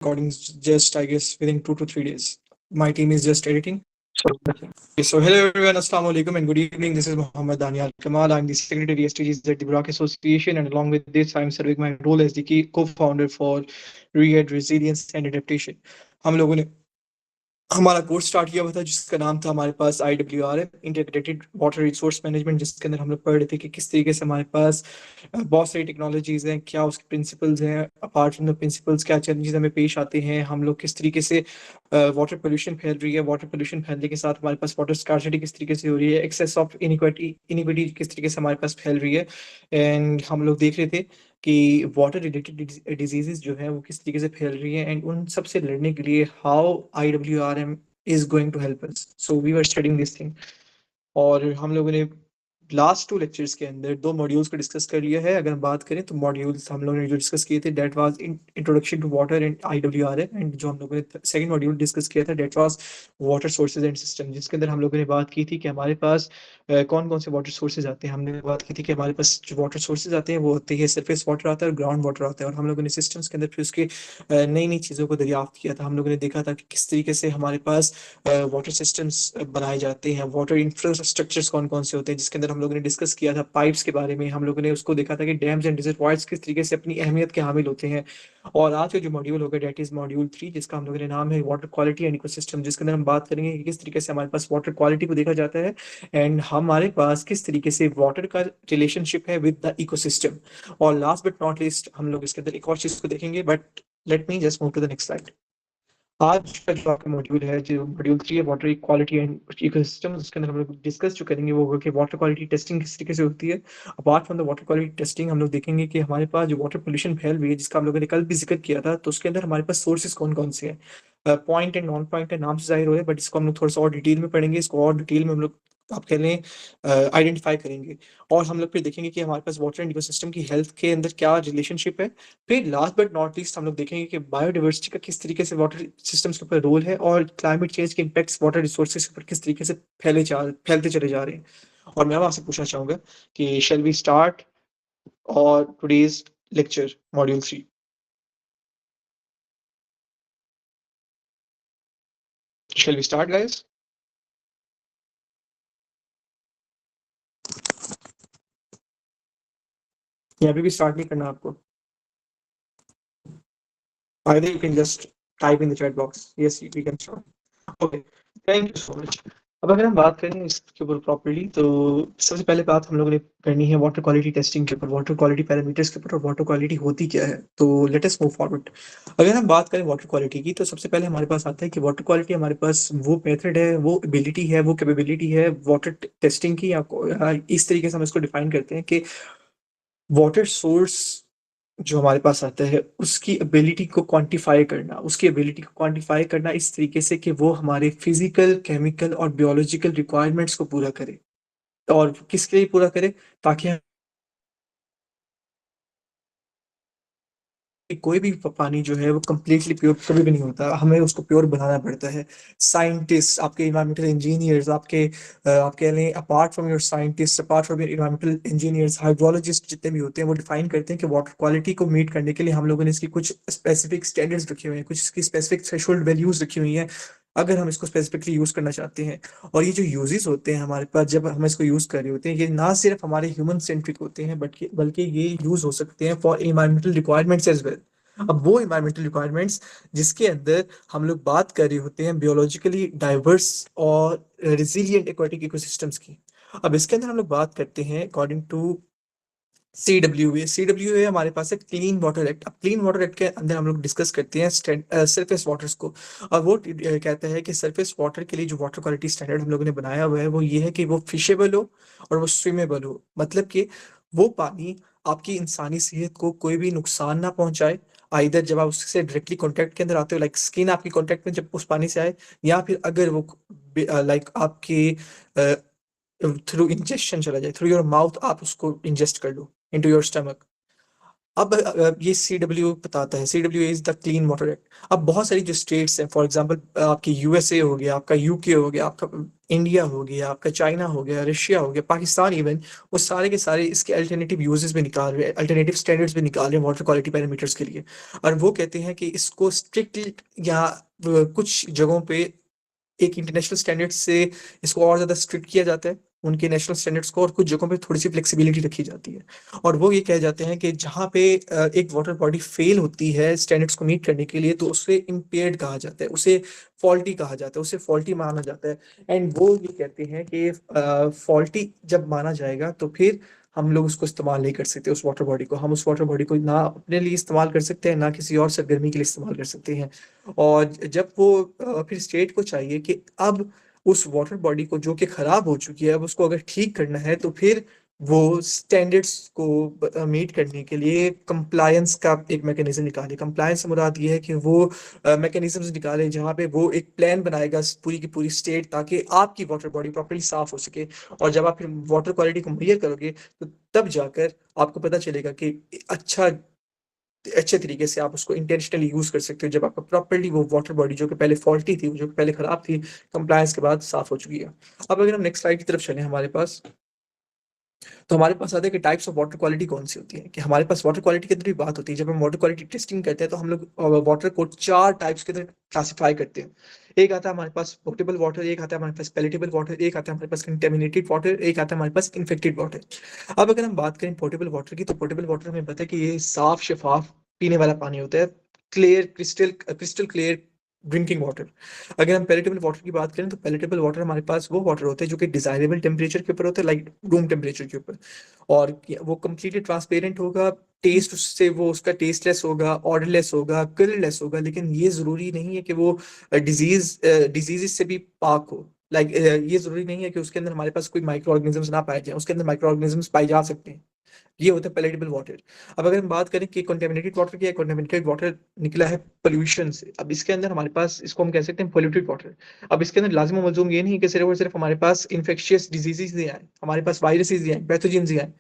recordings just, I guess, within 2 to 3 days. My team is just editing. So hello everyone, Assalamu alaikum and good evening. This is Muhammad Danial Kamal. I'm the secretary STGs at the Burak Association, and along with this, I'm serving my role as the key co-founder for READ Resilience and Adaptation. हम लोगों ने हमारा course start किया हुआ था जिसका नाम था हमारे पास IWRM integrated water resource management, जिसके अंदर हम लोग पढ़ रहे थे कि किस तरीके से हमारे पास बहुत सारी टेक्नोलॉजीज हैं, क्या उसके प्रिंसिपल्स हैं, अपार्ट फ्रॉम द प्रिंसिपल्स क्या चैलेंजेस हमें पेश आते हैं, हम लोग किस तरीके से वाटर पोल्यूशन फैल रही है, वाटर पोल्यूशन फैलने के साथ हमारे पास वाटर स्कार्सिटी किस तरीके से हो रही है, एक्सेस ऑफ इनिक्विटी किस तरीके से हमारे पास फैल रही है। एंड हम लोग देख रहे थे कि वाटर रिलेटेड डिजीजेस जो है वो किस तरीके से फैल रही है, एंड उन सब से लड़ने के लिए how IWRM is going to help us. So we were studying this thing, और हम लोगों ने लास्ट 2 लेक्चर्स के अंदर 2 मॉड्यूल्स को डिस्कस कर लिया है। अगर हम बात करें तो मॉड्यूल्स हम लोगों ने जो डिस्कस किए थे that was introduction to water and IWRM, and जो हम लोगों ने सेकंड मॉड्यूल डिस्कस किया था that was water sources and system, जिसके अंदर हम लोगों ने बात की थी कि हमारे पास कौन कौन से वाटर सोर्सेज आते हैं। हमने बात की थी कि हमारे पास जो वाटर सोर्सेज आते हैं वो होते हैं सरफेस वाटर आता है और ग्राउंड वाटर आता है, और हम लोगों ने सिस्टम्स के अंदर फिर उसके नई नई चीज़ों को दरियाफ्त किया था। हम लोगों ने देखा था कि किस तरीके से हमारे पास वाटर सिस्टम्स बनाए जाते हैं, वाटर इंफ्रास्ट्रक्चर्स कौन कौन से होते हैं, जिसके अंदर हम लोगों ने डिस्कस किया था पाइप्स के बारे में। हम लोगों ने उसको देखा था कि डैम्स एंड रिजर्वॉयर्स किस तरीके से अपनी अहमियत के हामिल होते हैं। और आज का जो मॉड्यूल होगा डेट इज मॉड्यूल 3, जिसका हम लोगों ने नाम है वाटर क्वालिटी एंड इकोसिस्टम, जिसके अंदर हम बात करेंगे कि किस तरीके से हमारे पास वाटर क्वालिटी को देखा जाता है एंड हमारे पास किस तरीके से वाटर का रिलेशनशिप है विद द इकोसिस्टम। और लास्ट बट नॉट लीस्ट हम लोग इसके अंदर एक और चीज को देखेंगे, but let me just move to the next slide. आज का जो आपका मॉड्यूल है, जो मॉड्यूल 3 है वाटर क्वालिटी एंड इकोसिस्टम, उसके अंदर हम लोग डिस्कस जो करेंगे वो होगा कि वाटर क्वालिटी टेस्टिंग किस तरीके से होती है। Apart from the water quality testing हम लोग देखेंगे कि हमारे पास जो वाटर पोल्यूशन फैल रही है, जिसका हम लोगों ने कल भी जिक्र किया था, तो उसके अंदर हमारे पास सोर्सेज कौन कौन से हैं। पॉइंट एंड नॉन पॉइंट है, नाम से जाहिर हो रहा है, बट इसको हम लोग थोड़ा सा और डिटेल में पढ़ेंगे, इसको और डिटेल में हम लोग आप कह लें आइडेंटिफाई करेंगे। और हम लोग फिर देखेंगे कि हमारे पास वाटर एंड इकोसिस्टम की हेल्थ के अंदर क्या रिलेशनशिप है। फिर लास्ट बट नॉट लीस्ट हम लोग देखेंगे कि बायोडाइवर्सिटी का किस तरीके से वाटर सिस्टम्स के ऊपर रोल है, और क्लाइमेट चेंज के इम्पैक्ट्स वाटर रिसोर्सेज के ऊपर किस तरीके से फैलते चले जा रहे हैं। और मैं अब आपसे पूछना चाहूंगा कि शैल वी स्टार्ट और today's lecture module 3। Shall we start guys? या अभी भी स्टार्ट नहीं करना आपको? Either you can just type in the chat box. Yes, we can start. Okay, thank you so much. अब अगर हम बात करें इसके ऊपर प्रॉपर्ली, तो सबसे पहले बात हम लोगों ने करनी है वाटर क्वालिटी टेस्टिंग के ऊपर, वाटर क्वालिटी पैरामीटर्स के ऊपर, और वाटर क्वालिटी होती क्या है। तो लेट अस मूव फॉरवर्ड। अगर हम बात करें वाटर क्वालिटी की, तो सबसे पहले हमारे पास आता है कि वाटर क्वालिटी हमारे पास वो मेथड है, वो एबिलिटी है, वो कैपेबिलिटी है वाटर टेस्टिंग की, या इस तरीके से हम इसको डिफाइन करते हैं कि वाटर सोर्स जो हमारे पास आता है उसकी एबिलिटी को क्वांटिफाई करना, उसकी एबिलिटी को क्वांटिफाई करना इस तरीके से कि वो हमारे फिजिकल, केमिकल और बियोलॉजिकल रिक्वायरमेंट्स को पूरा करे। और किसके लिए पूरा करे? ताकि कोई भी पानी जो है वो कंप्लीटली प्योर कभी भी नहीं होता, हमें उसको प्योर बनाना पड़ता है। साइंटिस्ट, आपके इन्वायरमेंटल इंजीनियर्स, आपके आप कह लें apart from your scientist, apart from your environmental engineers, hydrologist जितने भी होते हैं, वो डिफाइन करते हैं कि वाटर क्वालिटी को मीट करने के लिए हम लोगों ने इसकी कुछ स्पेसिफिक स्टैंडर्ड्स रखे हुए हैं, कुछ इसकी स्पेसिफिक थ्रेशोल्ड वैल्यूज रखी हुई हैं, अगर हम इसको स्पेसिफिकली यूज करना चाहते हैं। और ये जो यूजेस होते हैं हमारे पास जब हम इसको यूज कर रहे होते हैं, ये ना सिर्फ हमारे ह्यूमन सेंट्रिक होते हैं, बल्कि ये यूज हो सकते हैं for environmental requirements as well. अब वो इन्वायरमेंटल रिक्वायरमेंट्स जिसके अंदर हम लोग बात कर रहे होते हैं बियोलॉजिकली डाइवर्स और रिजिलियंट एक्वाटिक इकोसिस्टम्स की। अब इसके अंदर हम लोग बात करते हैं अकॉर्डिंग टू CWA। CWA हमारे पास है क्लीन वाटर एक्ट। अब क्लीन वाटर एक्ट के अंदर हम लोग डिस्कस करते हैं सरफेस वाटर्स को, और वो कहता है कि सरफेस वाटर के लिए जो वाटर क्वालिटी स्टैंडर्ड हम लोगों ने बनाया हुआ है वो ये है कि वो फिशेबल हो और वो स्विमेबल हो। मतलब कि वो पानी आपकी इंसानी सेहत को कोई भी नुकसान ना पहुंचाए, आइदर जब आप उससे डायरेक्टली कांटेक्ट के अंदर आते हो, लाइक स्किन आपकी कांटेक्ट में जब उस पानी से आए, या फिर अगर वो लाइक आपके थ्रू इंजेक्शन चला जाए, थ्रू योर माउथ आप उसको इंजेस्ट कर लो इनटू योर स्टमक। अब ये CW बताता है, CW is the clean water act. अब बहुत सारी जो स्टेट्स हैं, फॉर एग्जांपल आपकी USA हो गया, आपका UK हो गया, आपका इंडिया हो गया, आपका चाइना हो गया, रशिया हो गया, पाकिस्तान इवन, वो सारे के सारे इसके अल्टरनेटिव यूजेस भी निकाल रहे हैं, अल्टरनेटिव स्टैंडर्ड्स भी निकाल रहे हैं वाटर क्वालिटी पैरामीटर्स के लिए। और वो कहते हैं कि इसको स्ट्रिक्ट या कुछ जगहों पे एक इंटरनेशनल स्टैंडर्ड से इसको और ज़्यादा स्ट्रिक्ट किया जाता है, उनके नेशनल स्टैंडर्ड्स को, और कुछ जगहों पे थोड़ी-सी फ्लेक्सिबिलिटी रखी जाती है। और वो ये कहे जाते हैं कि जहाँ पे एक वाटर बॉडी फेल होती है स्टैंडर्ड्स को मीट करने के लिए, तो उसे इम्पेयर्ड कहा जाता है, उसे फॉल्टी कहा जाता है, उसे फॉल्टी माना जाता है। एंड वो ये कहते हैं कि फॉल्टी जब माना जाएगा, तो फिर हम लोग उसको इस्तेमाल नहीं कर सकते उस वाटर बॉडी को। हम उस वाटर बॉडी को ना अपने लिए इस्तेमाल कर सकते हैं, ना किसी और सरगर्मी के लिए इस्तेमाल कर सकते हैं। और जब वो फिर स्टेट को चाहिए कि अब उस वाटर बॉडी को जो कि खराब हो चुकी है, अब उसको अगर ठीक करना है, तो फिर वो स्टैंडर्ड्स को मीट करने के लिए कंप्लायंस का एक मैकेनिज्म निकाले। कंप्लायंस से मुराद ये है कि वो मैकेनिज्म्स निकाले जहाँ पे वो एक प्लान बनाएगा पूरी की पूरी स्टेट, ताकि आपकी वाटर बॉडी प्रॉपर्ली साफ हो सके। और जब आप फिर वाटर क्वालिटी को मेजर करोगे, तो तब जाकर आपको पता चलेगा कि अच्छे तरीके से आप उसको इंटेंशनली यूज कर सकते हो, जब आपका प्रॉपर्ली वो वाटर बॉडी जो कि पहले फॉल्टी थी, जो कि पहले खराब थी, कंप्लायंस के बाद साफ हो चुकी है। अब अगर हम नेक्स्ट स्लाइड की तरफ चलें हमारे पास, तो हमारे पास आता है कि टाइप्स ऑफ वाटर क्वालिटी कौन सी होती है। कि हमारे पास वाटर क्वालिटी की अंदर भी बात होती है। जब हम वाटर क्वालिटी टेस्टिंग करते हैं, तो हम लोग वाटर को 4 टाइप्स के अंदर क्लासिफाई करते हैं। एक आता है हमारे पास पोर्टेबल वाटर, एक आता है हमारे पास पैलेटेबल वाटर, एक आता है हमारे पास कंटेमिनेटेड वाटर, एक आता है हमारे पास इन्फेक्टेड वाटर। अब अगर हम बात करें पोर्टेबल वाटर की, तो पोर्टेबल वाटर हमें पता है कि ये साफ शफाफ पीने वाला पानी होता है, clear crystal crystal clear drinking water. अगर हम पैलेटेबल वाटर की बात करें, तो पैलेटेबल वाटर हमारे पास वो वाटर होता है जो कि डिजायरेबल टेम्परेचर के ऊपर होता है, लाइक रूम टेम्परेचर के ऊपर। और वो कंप्लीटली ट्रांसपेरेंट होगा, टेस्ट उससे वो उसका टेस्टलेस होगा, ऑर्डरलेस होगा, कलरलेस होगा। लेकिन ये जरूरी नहीं है कि वो डिजीज से भी पाक हो। लाइक ये जरूरी नहीं है कि उसके अंदर हमारे पास कोई माइक्रो ऑर्गेनिजम्स ना पाए जाए, उसके अंदर माइक्रो ऑर्गेनिजम्स पाए जा सकते हैं। ये होता है पैलेटेबल वाटर। अब अगर हम बात करें कि कंटेमिनेटेड वाटर की, कंटेमिनेटेड वाटर निकला है पोल्यूशन से। अब इसके अंदर हमारे पास इसको हम कह सकते हैं पोल्यूटेड वाटर। अब इसके अंदर लाजिम मलजूम ये नहीं कि सिर्फ और सिर्फ हमारे पास इन्फेक्शियस डिजीजेज ही आए, हमारे पास वायरसेस ही आए, पैथोजेंस ही आए।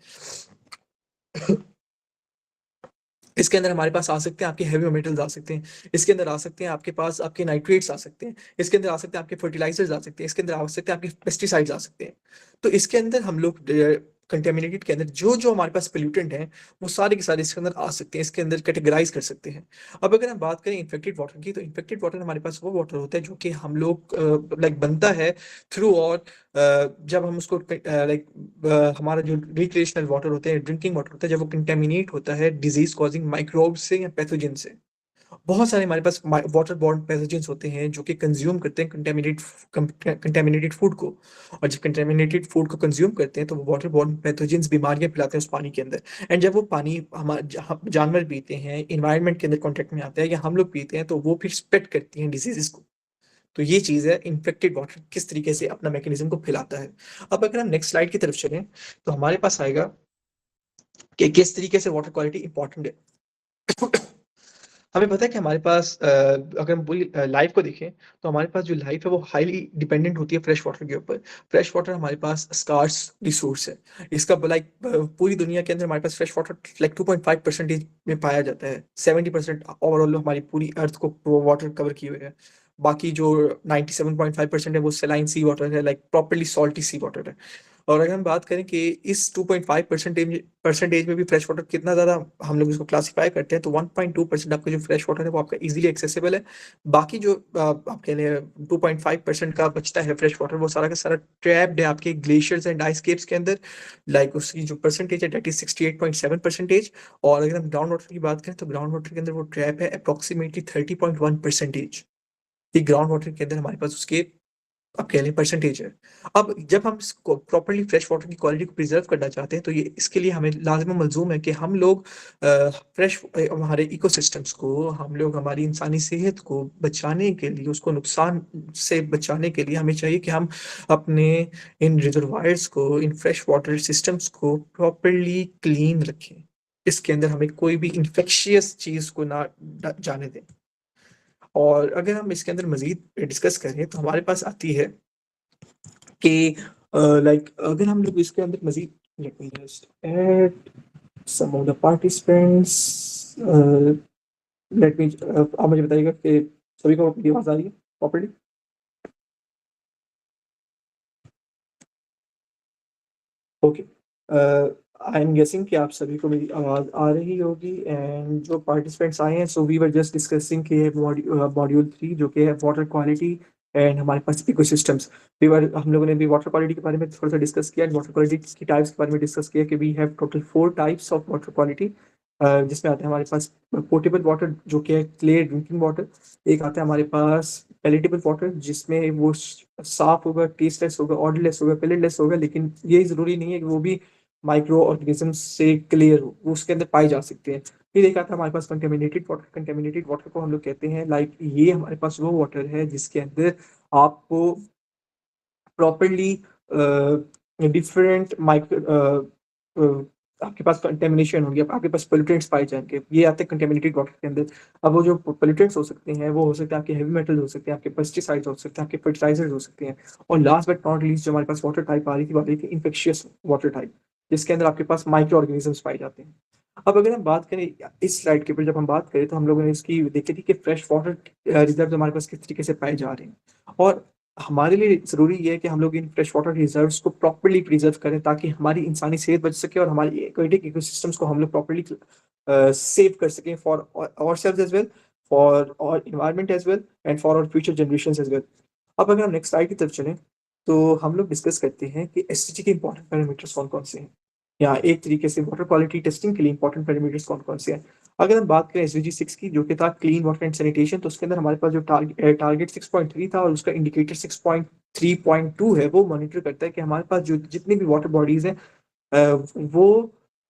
इसके अंदर हमारे पास आ सकते हैं आपके हैवी मेटल्स आ सकते हैं, इसके अंदर आ सकते हैं आपके पास आपके नाइट्रेट्स आ सकते हैं, इसके अंदर आ सकते हैं आपके फर्टिलाइजर्स आ सकते हैं, इसके अंदर आ सकते हैं आपके पेस्टिसाइड्स आ सकते हैं। तो इसके अंदर हम लोग कंटेमिनेटेड के अंदर जो जो हमारे पास पोल्यूटेंट हैं, वो सारे के सारे इसके अंदर आ सकते हैं, इसके अंदर कैटेगराइज कर सकते हैं। अब अगर हम बात करें इन्फेक्टेड वाटर की, तो इन्फेक्टेड वाटर हमारे पास वो वाटर होता है जो कि हम लोग लाइक बनता है थ्रू, और जब हम उसको लाइक हमारा जो रिक्रिएशनल वाटर होते हैं, ड्रिंकिंग वाटर होता है, जब वो कंटेमिनेट होता है डिजीज कॉजिंग माइक्रोब से या पैथोजन से। बहुत सारे हमारे पास वाटर बॉर्न पैथोजेंस होते हैं जो कि कंज्यूम करते हैं कंटेमिनेटेड फूड को। और जब कंटेमिनेटेड फूड को कंज्यूम करते हैं, तो वो वाटर बॉर्न पैथोजेंस बीमारियां फैलाते हैं उस पानी के अंदर। एंड जब वो पानी हम जानवर पीते हैं, इन्वायरमेंट के अंदर कॉन्टेक्ट में आता है, या हम लोग पीते हैं, तो वो फिर स्प्रेड करती हैं डिजीजेस को। तो ये चीज है इन्फेक्टेड वाटर किस तरीके से अपना मैकेनिज्म को फैलाता है। अब अगर हम नेक्स्ट स्लाइड की तरफ चलें, तो हमारे पास आएगा कि किस तरीके से वाटर क्वालिटी इंपॉर्टेंट है। हमें पता है कि हमारे पास अगर हम पूरी लाइफ को देखें, तो हमारे पास जो लाइफ है वो हाईली डिपेंडेंट होती है फ्रेश वाटर के ऊपर। फ्रेश वाटर हमारे पास स्कार्स रिसोर्स है। इसका लाइक पूरी दुनिया के अंदर हमारे पास फ्रेश वाटर लाइक 2.5% में पाया जाता है। 70% ओवरऑल हमारी पूरी अर्थ को वाटर कवर किए हुए है। बाकी जो 97.5% है वो सेलाइन सी वाटर है, लाइक प्रॉपरली सॉल्टी सी वाटर है। और अगर हम बात करें कि इस 2.5 परसेंटेज में भी फ्रेश वाटर कितना ज़्यादा हम लोग इसको क्लासिफाई करते हैं, तो 1.2% आपका जो फ्रेश वाटर है वो आपका इजीली एक्सेसिबल है। बाकी जो आप कह लें 2.5% का बचता है फ्रेश वाटर, वो सारा का सारा ट्रैप्ड है आपके ग्लेशियर्स एंड आइस केप्स के अंदर। लाइक उसकी जो परसेंटेज है, दैट इज 68.7%। और अगर हम ग्राउंड वाटर की बात करें, तो ग्राउंड वाटर के अंदर वो ट्रैप है अप्रोक्सीमेटली 30.1%। ये ग्राउंड वाटर के अंदर हमारे पास उसके आप कह लें परसेंटेज है। अब जब हम इसको प्रॉपर्ली फ्रेश वाटर की क्वालिटी को प्रिजर्व करना चाहते हैं, तो ये इसके लिए हमें लाजिम मलजूम है कि हम लोग फ्रेश हमारे इकोसिस्टम्स को, हम लोग हमारी इंसानी सेहत को बचाने के लिए, उसको नुकसान से बचाने के लिए हमें चाहिए कि हम अपने इन रिजर्वायर्स को, इन फ्रेश वाटर सिस्टम्स को प्रॉपर्ली क्लीन रखें। इसके अंदर हमें कोई भी इंफेक्शियस चीज को ना जाने दें। और अगर हम इसके अंदर मजीद डिस्कस करें, तो हमारे पास आती है कि लाइक अगर हम लोग इसके अंदर मजीद, let me just add some of the participants. Let me आप मुझे बताइएगा कि सभी को मेरी आवाज आ रही है properly? Okay, I am guessing कि आप सभी को मेरी आवाज़ आ रही होगी। एंड जो पार्टिसिपेंट्स आए हैं, so we were just discussing कि मॉड्यूल 3 जो कि है वाटर क्वालिटी एंड हमारे पास इकोसिस्टम्स। हम लोगों ने भी वाटर क्वालिटी के बारे में थोड़ा सा डिस्कस किया, वाटर क्वालिटी की टाइप्स के बारे में डिस्कस किया कि we have total 4 types of water quality, जिसमें आते हैं हमारे पास पोर्टेबल वाटर जो कि है क्लियर ड्रिंकिंग वाटर। एक आता है हमारे पास पेलेटेबल वाटर जिसमें वो साफ होगा, टेस्टलेस होगा, ऑर्डरलेस होगा, पेलेटलेस होगा, लेकिन ये जरूरी नहीं है कि वो भी माइक्रो ऑर्गेनिज्म से क्लियर हो, वो उसके अंदर पाए जा सकते हैं। फिर एक आता है हमारे पास कंटेमिनेटेड वाटर। कंटेमिनेटेड वाटर को हम लोग कहते हैं लाइक ये हमारे पास वो वाटर है जिसके अंदर आपको प्रॉपरली डिफरेंट माइक्रो आपके पास कंटेमिनेशन होगी, आपके पास पोल्यूटेंट्स पाए जाएंगे, ये आते हैं कंटेमिनेटेड वाटर के अंदर। अब वो जो पोल्यूटेंट्स हो सकते हैं वो हो सकते हैं आपके हेवी मेटल हो सकते हैं, आपके पेस्टिसाइड्स हो सकते हैं, आपके फर्टिलाइजर्स हो सकते हैं। और लास्ट बट नॉट लीस्ट जो हमारे पास वाटर टाइप आ रही थी इन्फेक्शियस वाटर टाइप, जिसके अंदर आपके पास माइक्रो ऑर्गेनिजम्स पाए जाते हैं। अब अगर हम बात करें इस स्लाइड के ऊपर, जब हम बात करें तो हम लोगों ने इसकी देखी थी कि फ्रेश वाटर रिजर्व हमारे पास किस तरीके से पाए जा रहे हैं। और हमारे लिए ज़रूरी ये है कि हम लोग इन फ्रेश वाटर रिजर्व्स को प्रॉपर्ली प्रिजर्व करें ताकि हमारी इंसानी सेहत बच सके और हमारी एक्वेटिक इकोसिस्टम्स को हम लोग प्रॉपर्ली सेव कर सकें for ourselves as well, for our environment as well and for our future generations as well. अब अगर हम नेक्स्ट स्लाइड की तरफ चलें तो हम लोग डिस्कस करते हैं कि एसटीजी के इंपॉर्टेंट पैरामीटर्स कौन कौन से हैं, या एक तरीके से वाटर क्वालिटी टेस्टिंग के लिए इंपॉर्टेंट पैरामीटर्स कौन कौन से हैं। अगर हम बात करें एसडीजी 6 की जो कि था क्लीन वाटर एंड सैनिटेशन, तो उसके अंदर हमारे पास जो टारगेट 6.3 था और उसका इंडिकेटर 6.3.2 है, वो मॉनिटर करता है कि हमारे पास जो जितनी भी वाटर बॉडीज हैं वो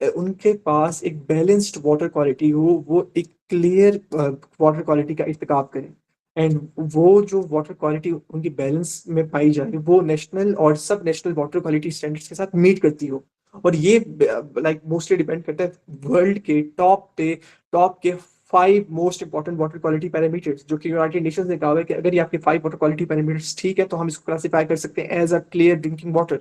उनके पास एक बैलेंस्ड वाटर क्वालिटी हो, वो एक क्लियर वाटर क्वालिटी का इत्तेकाब करें। एंड वो जो वाटर क्वालिटी उनकी बैलेंस में पाई जाए वो नेशनल और सब नेशनल वाटर क्वालिटी स्टैंडर्ड्स के साथ मीट करती हो। और ये लाइक मोस्टली डिपेंड करता है वर्ल्ड के टॉप के 5 most important water quality parameters, जो कि यूनाइटेड नेशंस ने कहा है कि अगर ये आपके 5 वाटर क्वालिटी पैरामीटर्स ठीक है तो हम इसको क्लासिफाई कर सकते हैं as a clear drinking water.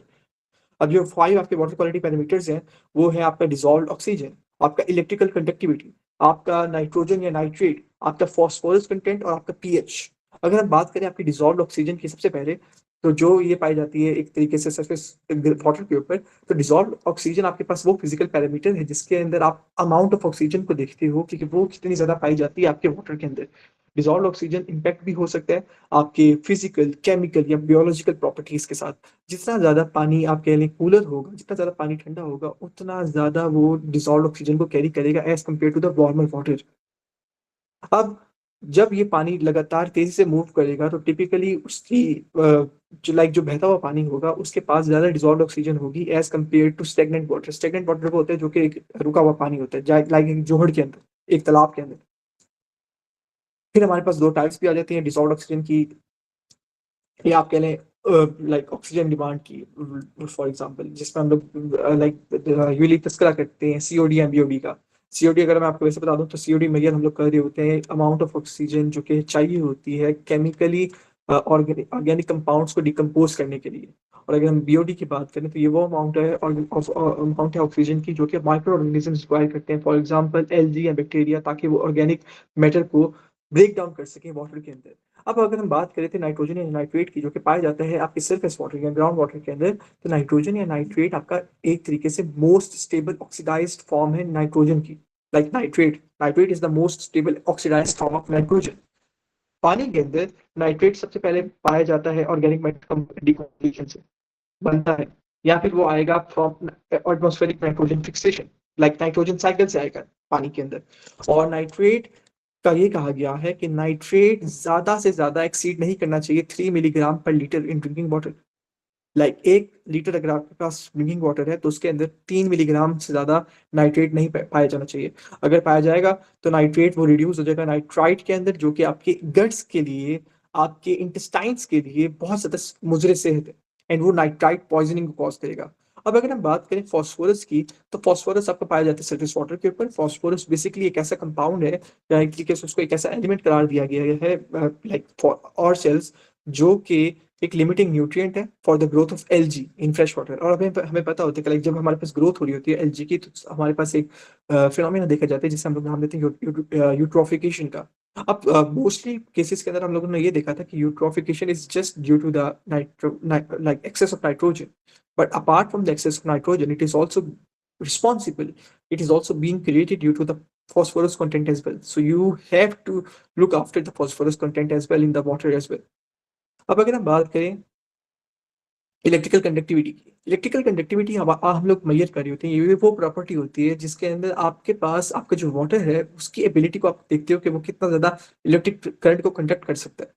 अब जो 5 आपके वाटर क्वालिटी पैरामीटर्स हैं वो है आपका डिजॉल्व ऑक्सीजन, आपका इलेक्ट्रिकल कंडक्टिविटी, आपका नाइट्रोजन या नाइट्रेट, आपका फॉस्फोरस कंटेंट और आपका पीएच। अगर हम बात करें आपकी डिजॉल्व ऑक्सीजन की सबसे पहले, तो जो ये पाई जाती है एक तरीके से सरफेस वाटर के ऊपर, तो डिजॉल्व ऑक्सीजन आपके पास वो फिजिकल पैरामीटर है जिसके अंदर आप अमाउंट ऑफ ऑक्सीजन को देखते हो कि वो कितनी ज्यादा पाई जाती है आपके वाटर के अंदर। डिजॉल्व ऑक्सीजन इम्पैक्ट भी हो सकता है आपके फिजिकल, केमिकल या बियोलॉजिकल प्रॉपर्टीज के साथ। जितना ज़्यादा पानी आप कह लें कूलर होगा, जितना ज़्यादा पानी ठंडा होगा, उतना ज़्यादा वो डिसॉल्व्ड ऑक्सीजन को कैरी करेगा as compare to the warmer water. अब जब ये पानी लगातार तेजी से मूव करेगा तो टिपिकली उसकी जो बहता हुआ पानी होगा उसके पास ज़्यादा डिसॉल्व्ड ऑक्सीजन होगी as compare to stagnant water. Stagnant water वो होता है जो कि एक रुका हुआ पानी होता है, लाइक एक जोहड़ के अंदर, एक तालाब के अंदर। फिर हमारे पास दो टाइप्स भी आ जाती हैं डिसॉल्व्ड ऑक्सीजन की, या आप कह लें लाइक ऑक्सीजन डिमांड की। फॉर एग्जांपल जिसमें हम लोग लाइक यूली तस्करा करते हैं सीओडी एमबीओडी का। सीओडी अगर मैं आपको वैसे बता दूं तो सीओडी मेजर हम लोग कर रहे होते हैं अमाउंट ऑफ ऑक्सीजन जो कि चाहिए होती है केमिकली ऑर्गेनिक कंपाउंड्स को डिकम्पोज करने के लिए। और अगर हम बीओडी की बात करें तो ये वो अमाउंट है ऑक्सीजन की जो कि माइक्रो ऑर्गेनिज्म रिक्वायर करते हैं, फॉर एग्जांपल एलजी या बैक्टीरिया, ताकि वो ऑर्गेनिक मैटर को ब्रेक डाउन कर सके वाटर के अंदर। अब अगर हम बात करें थे नाइट्रोजन या नाइट्रेट की जो कि पाया जाता है आपके सरफेस वाटर या ग्राउंड वाटर के अंदर, तो नाइट्रोजन या नाइट्रेट आपका एक तरीके से मोस्ट स्टेबल ऑक्सीडाइज्ड फॉर्म है नाइट्रोजन की। Like nitrate is the most stable oxidised form of nitrogen. पानी के अंदर नाइट्रेट सबसे पहले पाया जाता है ऑर्गेनिक मैटर डिकम्पोजिशन से बनता है, या फिर वो आएगा from atmospheric nitrogen fixation, like nitrogen cycle से आएगा पानी के अंदर। और नाइट्रेट का ये कहा गया है कि नाइट्रेट ज्यादा से ज्यादा एक्सीड नहीं करना चाहिए 3 मिलीग्राम पर litre in drinking water. Like 1 litre अगर आपके पास ड्रिंकिंग वाटर है तो उसके अंदर 3 मिलीग्राम से ज्यादा नाइट्रेट नहीं पाया जाना चाहिए। अगर पाया जाएगा तो नाइट्रेट वो रिड्यूस हो जाएगा नाइट्राइट के अंदर, जो कि आपके गट्स के लिए, आपके इंटेस्टाइन्स के लिए बहुत ज्यादा मुजरे सेहत है, एंड वो नाइट्राइट पॉइजनिंग को कॉज करेगा। अब अगर हम बात करें फास्फोरस की, तो फास्फोरस आपको पाया जाता है सरफेस वाटर के ऊपर। फास्फोरस बेसिकली एक ऐसा कंपाउंड है या एक तरीके से उसको एक ऐसा एलिमेंट करार दिया गया है लाइक फॉर और सेल्स, जो कि एक लिमिटिंग न्यूट्रिएंट है for the growth of LG in fresh water. और हमें हमें पता होता है कि लाइक जब हमारे पास ग्रोथ हो रही होती है एलजी की, तो हमारे पास एक फिनोमेना देखा जाता है जिसे हम लोग नाम देते हैं यूट्रोफिकेशन का। अब मोस्टली केसेस के अंदर हम लोगों ने ये देखा था कि eutrophication is just due to the like excess of nitrogen, but apart from the excess of nitrogen it is also responsible, it is also being created due to the phosphorus content as well. So you have to look after the phosphorus content as well in the water as well. अब अगर हम बात करें electrical conductivity की, electrical conductivity हम लोग major कर रहे होते हैं, ये वो प्रॉपर्टी होती है जिसके अंदर आपके पास आपका जो वाटर है उसकी एबिलिटी को आप देखते हो कि वो कितना ज्यादा इलेक्ट्रिक करंट को कंडक्ट कर सकता है।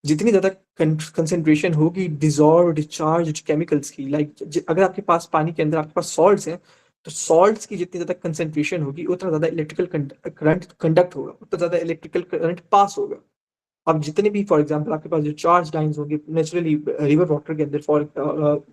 जितनी ज्यादा कंसेंट्रेशन होगी डिजॉल्व डिस्चार्ज केमिकल्स की, लाइक अगर आपके पास पानी के अंदर आपके पास सॉल्ट्स हैं, तो सॉल्ट्स की जितनी ज्यादा कंसेंट्रेशन होगी उतना ज्यादा इलेक्ट्रिकल करंट कंडक्ट होगा, उतना ज्यादा इलेक्ट्रिकल करंट पास होगा। अब जितने भी फॉर एग्जांपल आपके पास जो चार्ज लाइंस होंगे नेचुरली रिवर वाटर के अंदर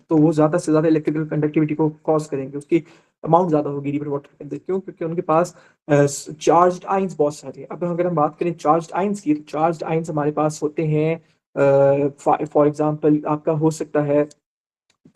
तो वो ज्यादा से ज्यादा इलेक्ट्रिकल कंडक्टिविटी को कॉज करेंगे, उसकी अमाउंट ज्यादा होगी रिवर वाटर के अंदर। क्यों? क्योंकि उनके पास चार्ज आइंस बहुत सारे हैं। अब अगर हम बात करें चार्ज आइंस की, तो चार्ज आइंस हमारे पास होते हैं फॉर एग्जाम्पल आपका हो सकता है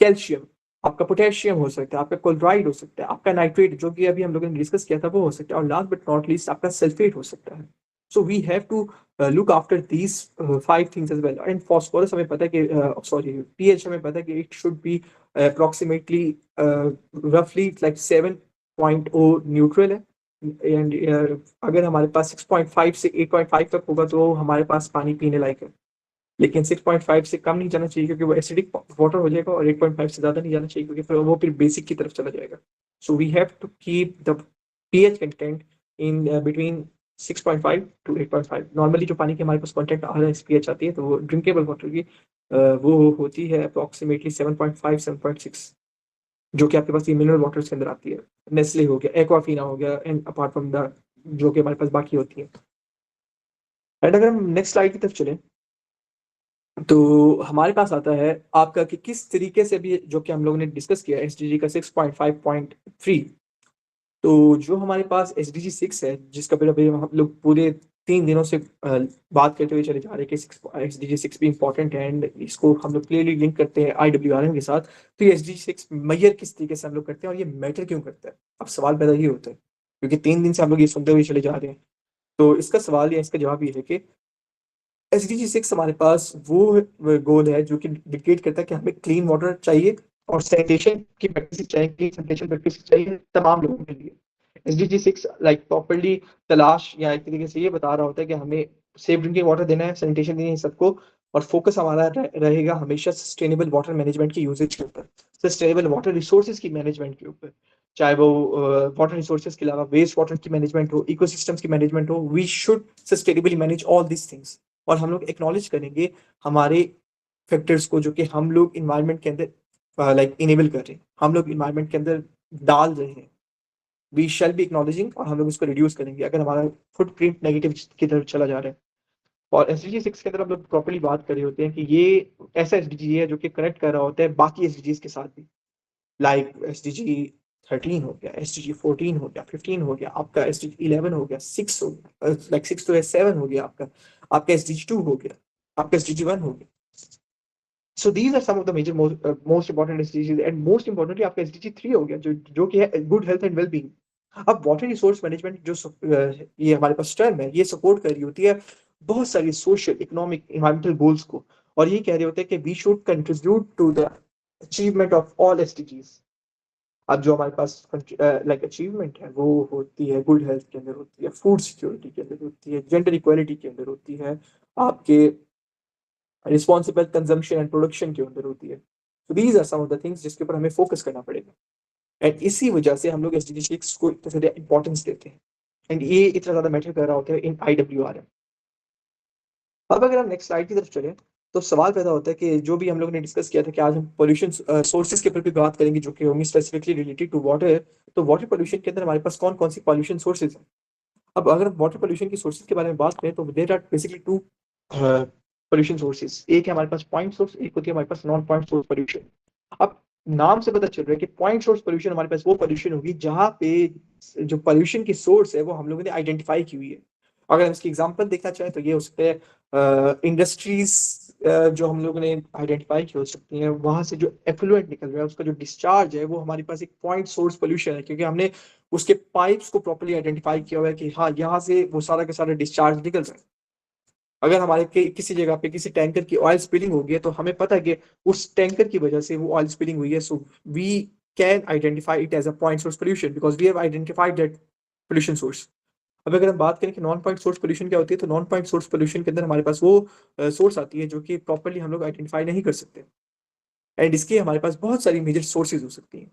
कैल्शियम, आपका पोटेशियम हो सकता है, आपका क्लोराइड हो सकता है, आपका नाइट्रेट जो कि अभी हम लोगों ने डिस्कस किया था वो हो सकता है, और लास्ट बट नॉट लीस्ट आपका सल्फेट हो सकता है। So we have to look after these 5 things as well. And phosphorus हमें पता है कि सॉरी पीएच हमें पता है कि इट शुड बी अप्रोक्सीमेटली रफली लाइक 7.0 न्यूट्रल है। एंड अगर हमारे पास 6.5 से 8.5 तक होगा तो हमारे पास पानी पीने लायक है, लेकिन 6.5 से कम नहीं जाना चाहिए क्योंकि वो एसिडिक वाटर हो जाएगा, और 8.5 से ज्यादा नहीं जाना चाहिए क्योंकि फिर बेसिक की तरफ चला जाएगा। So we have to keep the pH content in between 6.5 to 8.5। Normally जो पानी की हमारे पास कंटेंट आ रहा है पीएच आती है तो वो ड्रिंकेबल वाटर की वो होती है अप्रोक्सीमेटली 7.5 7.6, जो कि आपके पास ये मिनरल वाटर के अंदर आती है। नेस्ले हो गया, एक्वाफीना हो गया, एंड अपार्ट फ्रॉम द जो कि हमारे पास बाकी होती है। एंड अगर हम नेक्स्ट स्लाइड की तरफ चलें तो हमारे पास आता है आपका कि किस तरीके से भी जो कि हम लोगों ने डिस्कस किया एसडीजी का 6.5.3। तो जो हमारे पास एसडीजी 6 है जिसका फिर अभी हम लोग पूरे 3 दिनों से बात करते हुए चले जा रहे हैं कि एसडीजी 6 भी इंपॉर्टेंट है, एंड इसको हम लोग क्लियरली लिंक करते हैं आईडब्ल्यूआरएम के साथ। तो ये एसडीजी 6 मेजर किस तरीके से हम लोग करते हैं और ये मैटर क्यों करता है? अब सवाल पैदा ये होता है क्योंकि 3 दिन से हम लोग ये सुनते हुए चले जा रहे हैं। तो इसका सवाल या इसका जवाब ये है कि एसडीजी 6 हमारे पास वो गोल है जो कि डिक्टेट करता है कि हमें क्लीन वाटर चाहिए और सैनिटेशन की प्रैक्टिस चाहिए, क्लीन सैनिटेशन प्रैक्टिस चाहिए तमाम लोगों के लिए। एसडीजी 6 लाइक प्रॉपर्ली तलाश या एक तरीके से ये बता रहा होता है कि हमें सेफ ड्रिंकिंग वाटर देना है, सैनिटेशन देनी है सबको, और फोकस हमारा रहेगा हमेशा सस्टेनेबल वाटर मैनेजमेंट की यूजेज के ऊपर, सस्टेनेबल वाटर रिसोर्सेज की मैनेजमेंट के ऊपर, चाहे वो वाटर रिसोर्सेज के अलावा वेस्ट वाटर की मैनेजमेंट हो, इकोसिस्टम्स की मैनेजमेंट हो। We should sustainably manage all this things. और हम लोग एक्नॉलेज करेंगे हमारे फैक्टर्स को जो कि हम लोग इन्वायरमेंट के अंदर लाइक इनेबल कर रहे हैं, हम लोग इन्वायरमेंट के अंदर डाल रहे हैं। वी शैल बी एक्नॉलेजिंग, और हम लोग उसको रिड्यूस करेंगे अगर हमारा फुटप्रिंट नेगेटिव की तरफ चला जा रहा है। और एसडीजी 6 के अंदर हम लोग प्रॉपर्ली बात कर रहे होते हैं कि ये ऐसा एसडीजी है जो कि कनेक्ट कर रहा होता है बाकी एसडीजीज के साथ भी, लाइक एसडीजी 13 हो गया, एसडीजी 14 हो गया, 15 हो गया, आपका एसडीजी 11 हो गया, 6 हो गया, लाइक 6 तो 7 हो गया, आपका आपका एसडीजी 2 हो गया, आपका एसडीजी 1 हो गया। So these are some of the major most important SDGs. And most importantly आपका एसडीजी 3 हो गया जो कि है गुड हेल्थ एंड वेलबींग। अब वाटर रिसोर्स मैनेजमेंट जो ये हमारे पास टर्म है ये सपोर्ट कर रही होती है बहुत सारी सोशल इकोनॉमिक इन्वायरमेंटल गोल्स को, और ये कह रहे होते हैं कि we should contribute to the achievement of all SDGs. अब जो हमारे पास लाइक अचीवमेंट है वो होती है गुड हेल्थ के अंदर, होती है फूड सिक्योरिटी के अंदर, होती है जेंडर इक्वालिटी के अंदर, होती है आपके रिस्पॉन्सिबल कंजम्पशन एंड प्रोडक्शन के अंदर होती है। तो these are some of the things जिसके ऊपर हमें फोकस करना पड़ेगा, एंड इसी वजह से हम लोग एसडीजी 6 को इतना ज्यादा इंपॉर्टेंस देते हैं, एंड ये इतना ज्यादा मैटर कर रहा होता है इन आईडब्ल्यूआरएम। अब अगर हम नेक्स्ट स्लाइड की तरफ चले तो सवाल पैदा होता है कि जो भी हम लोग ने डिस्कस किया था कि आज हम पोल्यूशन सोर्सेज के ऊपर भी बात करेंगे जो कि होंगी स्पेसिफिकली रिलेटेड टू वाटर। तो वाटर पोल्यूशन के अंदर हमारे पास कौन कौन सी पॉल्यूशन सोर्सेज हैं? अब अगर वाटर पोल्यूशन की सोर्सेज के बारे में बात करें तो there are basically two pollution sources. एक है हमारे पास पॉइंट सोर्स, एक होती है हमारे पास नॉन पॉइंट सोर्स पोल्यूशन। अब नाम से पता चल रहा है कि पॉइंट सोर्स पोल्यूशन हमारे पास वो पोल्यूशन होगी जहां पे जो पोल्यूशन की सोर्स है वो हम लोगों ने आइडेंटिफाई की हुई है। अगर हम इसकी एग्जांपल देखना चाहें तो ये हो सकते हैं इंडस्ट्रीज जो हम लोगों ने आइडेंटिफाई की हो सकती हैं, वहां से जो एफ्लुएंट निकल रहा है, उसका जो डिस्चार्ज है, वो हमारे पास एक पॉइंट सोर्स पोल्यूशन है, क्योंकि हमने उसके पाइप्स को प्रॉपर्ली आइडेंटिफाई किया हुआ है कि हाँ, यहाँ से वो सारा का सारा डिस्चार्ज निकल रहा है। अगर हमारे किसी जगह पे किसी टैंकर की ऑयल स्पिलिंग होगी है, तो हमें पता है कि उस टैंकर की वजह से वो ऑयल स्पिलिंग हुई है, so we can identify it as a point source pollution because we have identified that pollution source. अब अगर हम बात करें कि नॉन पॉइंट सोर्स पोल्यूशन क्या होती है, तो नॉन पॉइंट सोर्स पोल्यूशन के अंदर हमारे पास वो सोर्स आती है जो कि प्रॉपर्ली हम लोग आइडेंटिफाई नहीं कर सकते, एंड इसके हमारे पास बहुत सारी मेजर सोर्सेज हो सकती हैं।